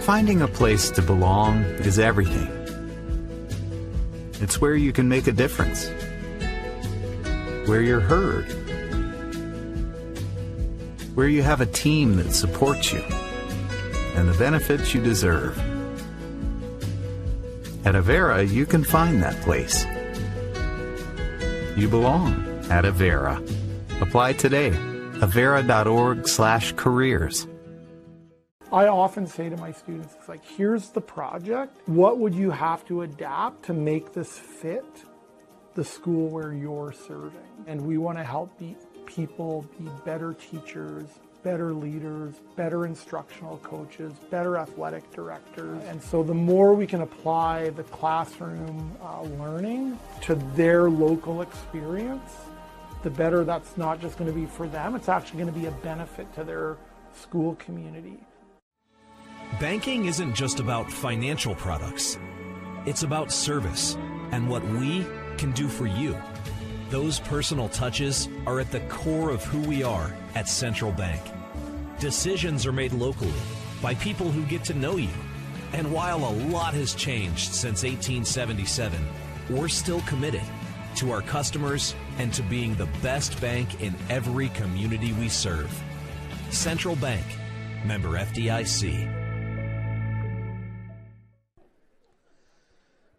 Finding a place to belong is everything. It's where you can make a difference, where you're heard, where you have a team that supports you, and the benefits you deserve. At Avera, you can find that place. You belong at Avera. Apply today. Avera.org/careers. I often say to my students, it's like, here's the project. What would you have to adapt to make this fit the school where you're serving? And we want to help people be better teachers, better leaders, better instructional coaches, better athletic directors. And so the more we can apply the classroom learning to their local experience, the better that's not just going to be for them, it's actually going to be a benefit to their school community. Banking isn't just about financial products. It's about service and what we can do for you. Those personal touches are at the core of who we are at Central Bank. Decisions are made locally by people who get to know you. And while a lot has changed since 1877, we're still committed to our customers and to being the best bank in every community we serve. Central Bank, member FDIC.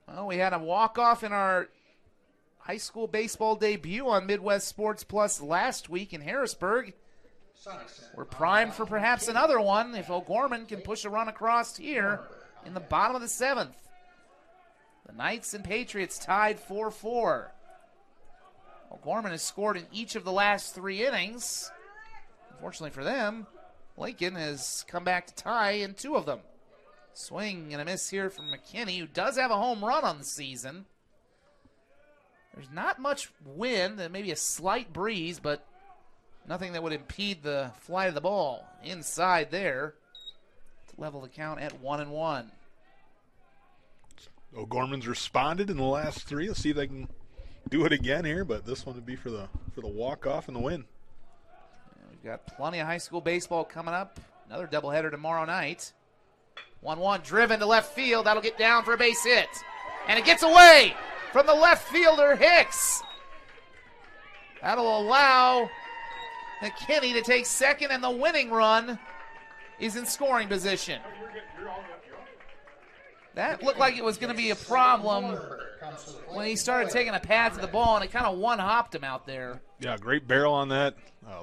Well, we had a walk-off in our high school baseball debut on Midwest Sports Plus last week in Harrisburg. We're primed for perhaps another one if O'Gorman can push a run across here in the bottom of the 7th. The Knights and Patriots tied 4-4. O'Gorman has scored in each of the last 3 innings. Unfortunately for them, Lincoln has come back to tie in 2 of them. Swing and a miss here from McKinney, who does have a home run on the season. There's not much wind, maybe a slight breeze, but nothing that would impede the flight of the ball. Inside there to level the count at 1-1. O'Gorman's responded in the last 3. Let's see if they can do it again here, but this one would be for the walk-off and the win. We've got plenty of high school baseball coming up. Another doubleheader tomorrow night. 1-1 driven to left field. That'll get down for a base hit. And it gets away from the left fielder, Hicks. That'll allow McKinney to take second, and the winning run is in scoring position. That looked like it was going to be a problem when he started taking a pad to the ball, and it kind of one-hopped him out there. Yeah, great barrel on that.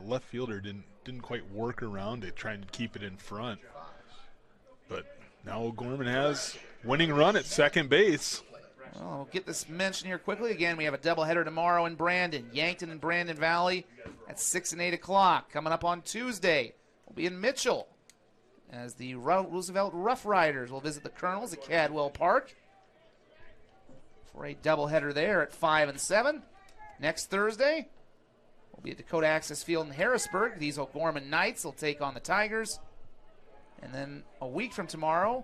Left fielder didn't quite work around it, trying to keep it in front. But now O'Gorman has winning run at second base. Well, we'll get this mentioned here quickly. Again, we have a doubleheader tomorrow in Brandon. Yankton and Brandon Valley at 6 and 8 o'clock. Coming up on Tuesday, we'll be in Mitchell as the Roosevelt Rough Riders will visit the Colonels at Cadwell Park for a doubleheader there at 5 and 7. Next Thursday, we'll be at Dakota Access Field in Harrisburg. These O'Gorman Knights will take on the Tigers. And then a week from tomorrow,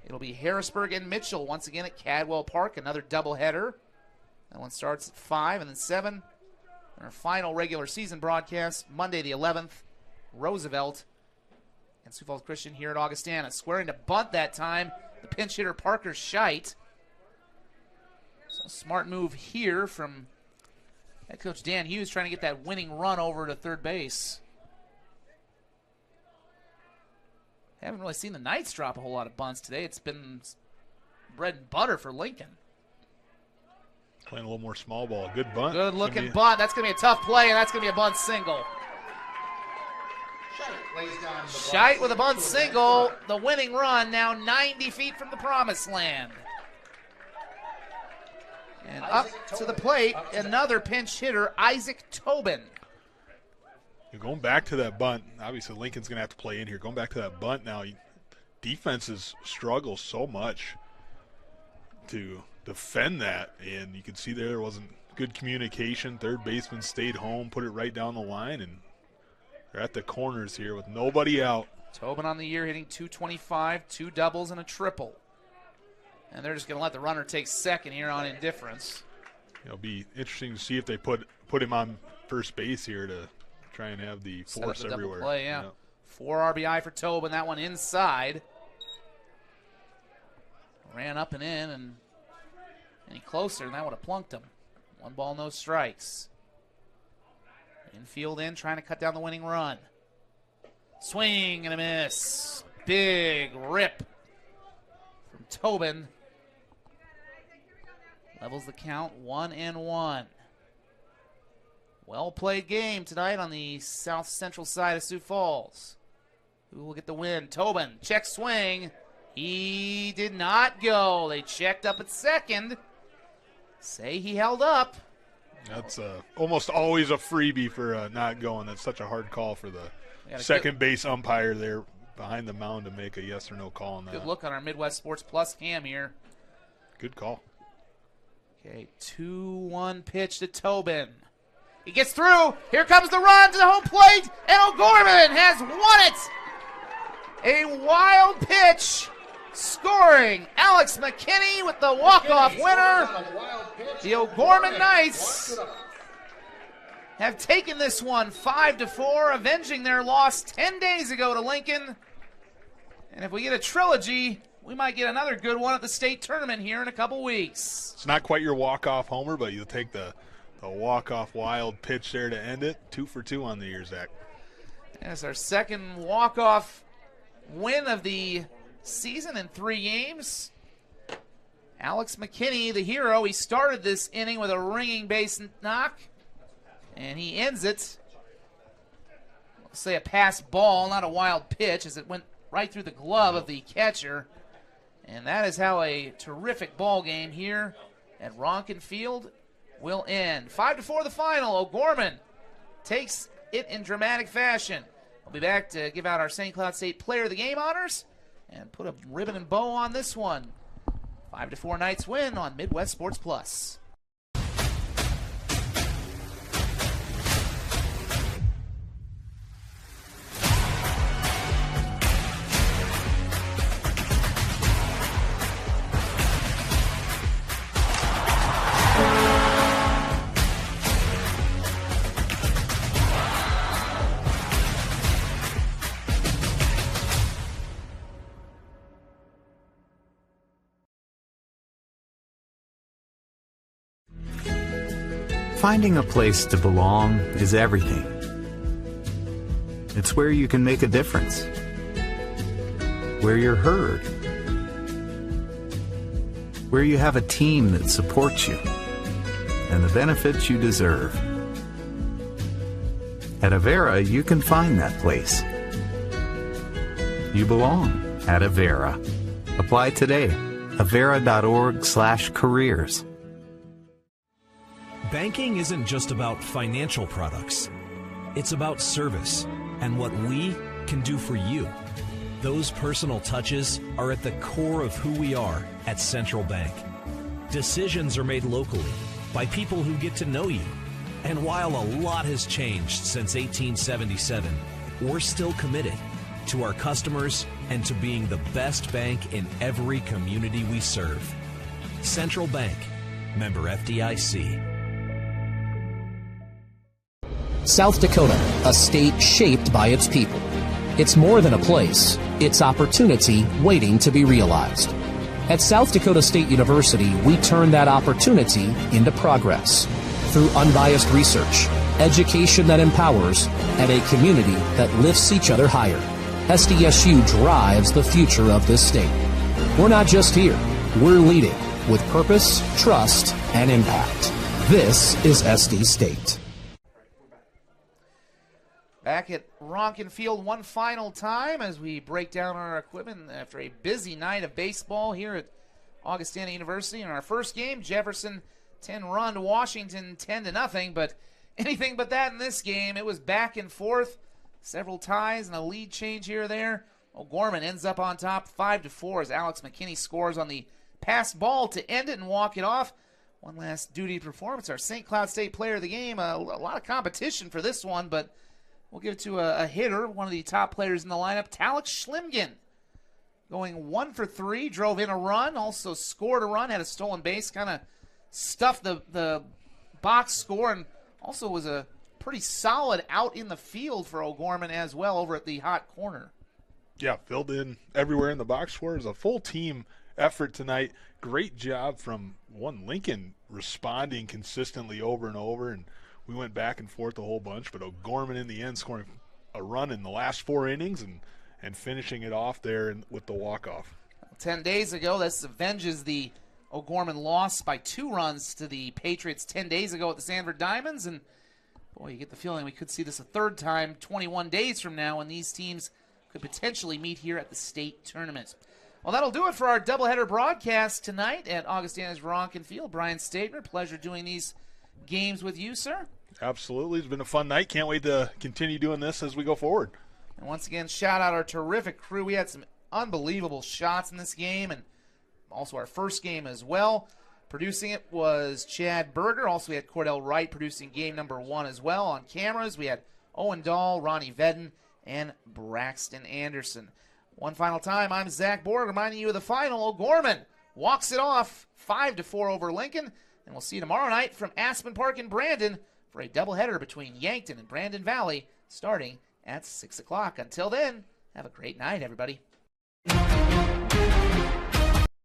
it'll be Harrisburg and Mitchell once again at Cadwell Park, another doubleheader. That one starts at 5 and then 7. Our final regular season broadcast, Monday the 11th, Roosevelt and Sioux Falls Christian here at Augustana. Squaring to bunt that time, the pinch hitter Parker Scheit. So smart move here from head coach Dan Hughes, trying to get that winning run over to third base. Haven't really seen the Knights drop a whole lot of bunts today. It's been bread and butter for Lincoln. Playing a little more small ball. Good bunt. Good looking bunt. That's going to be a tough play, and that's going to be a bunt single. Scheit with a bunt single. The winning run now 90 feet from the promised land. And up to the plate, another pinch hitter, Isaac Tobin. Going back to that bunt, obviously Lincoln's going to have to play in here. Going back to that bunt now, defenses struggle so much to defend that, and you can see there wasn't good communication. Third baseman stayed home, put it right down the line, and they're at the corners here with nobody out. Tobin on the year hitting .225, 2 doubles and a triple. And they're just going to let the runner take second here on indifference. It'll be interesting to see if they put him on first base here to try and have the force the everywhere. Double play, yeah. 4 RBI for Tobin. That one inside. Ran up and in, and any closer, and that would have plunked him. 1 ball, no strikes. Infield in, trying to cut down the winning run. Swing and a miss. Big rip from Tobin. Levels the count, 1-1. Well played game tonight on the south central side of Sioux Falls. Who will get the win? Tobin, check swing. He did not go. They checked up at second. Say he held up. That's almost always a freebie for not going. That's such a hard call for the second base umpire there behind the mound to make a yes or no call on that. Good look on our Midwest Sports Plus cam here. Good call. Okay, 2-1 pitch to Tobin. He gets through. Here comes the run to the home plate, and O'Gorman has won it. A wild pitch. Scoring, Alex McKinney with the walk-off winner. The O'Gorman Knights have taken this one 5-4, avenging their loss 10 days ago to Lincoln. And if we get a trilogy, we might get another good one at the state tournament here in a couple weeks. It's not quite your walk-off homer, but you'll take the walk-off wild pitch there to end it. 2 for 2 on the year, Zach. That's our second walk-off win of the season in 3 games. Alex McKinney, the hero, he started this inning with a ringing base knock, and he ends it. Let's say a pass ball, not a wild pitch, as it went right through the glove of the catcher. And that is how a terrific ball game here at Ronken Field will end. 5-4 the final. O'Gorman takes it in dramatic fashion. We'll be back to give out our St. Cloud State Player of the Game honors and put a ribbon and bow on this one. 5-4 Knights win on Midwest Sports Plus. Finding a place to belong is everything. It's where you can make a difference, where you're heard, where you have a team that supports you, and the benefits you deserve. At Avera, you can find that place. You belong at Avera. Apply today. Avera.org/careers. Banking isn't just about financial products. It's about service and what we can do for you. Those personal touches are at the core of who we are at Central Bank. Decisions are made locally by people who get to know you. And while a lot has changed since 1877, we're still committed to our customers and to being the best bank in every community we serve. Central Bank, member FDIC. South Dakota, a state shaped by its people. It's more than a place, it's opportunity waiting to be realized. At South Dakota State University, we turn that opportunity into progress through unbiased research, education that empowers, and a community that lifts each other higher. SDSU drives the future of this state. We're not just here, we're leading with purpose, trust, and impact. This is SD State. Back at Ronken Field one final time as we break down our equipment after a busy night of baseball here at Augustana University. In our first game, Jefferson 10-run to Washington 10-0, but anything but that in this game. It was back and forth, several ties and a lead change here or there. O'Gorman ends up on top 5-4 as Alex McKinney scores on the pass ball to end it and walk it off. One last duty performance, our St. Cloud State Player of the Game. A lot of competition for this one, but We'll give it to a hitter, one of the top players in the lineup, Talek Schlimgen. Going 1 for 3, drove in a run, also scored a run, had a stolen base, kind of stuffed the box score, and also was a pretty solid out in the field for O'Gorman as well over at the hot corner. Yeah, filled in everywhere in the box score. It was a full team effort tonight. Great job from Lincoln responding consistently over and over, and we went back and forth a whole bunch, but O'Gorman in the end scoring a run in the last 4 innings and finishing it off there with the walk-off. 10 days ago, this avenges the O'Gorman loss by 2 runs to the Patriots 10 days ago at the Sanford Diamonds, and boy, you get the feeling we could see this a third time 21 days from now when these teams could potentially meet here at the state tournament. Well, that'll do it for our doubleheader broadcast tonight at Augustana's Ronken Field. Brian Staitner, pleasure doing these games with you, sir. Absolutely. It's been a fun night. Can't wait to continue doing this as we go forward. And once again, shout out our terrific crew. We had some unbelievable shots in this game, and also our first game as well. Producing it was Chad Berger. Also, we had Cordell Wright producing game number 1 as well. On cameras, we had Owen Dahl, Ronnie Vedden, and Braxton Anderson. One final time, I'm Zach Borg reminding you of the final. O'Gorman walks it off 5-4 over Lincoln, and we'll see you tomorrow night from Aspen Park in Brandon for a doubleheader between Yankton and Brandon Valley starting at 6 o'clock. Until then, have a great night, everybody.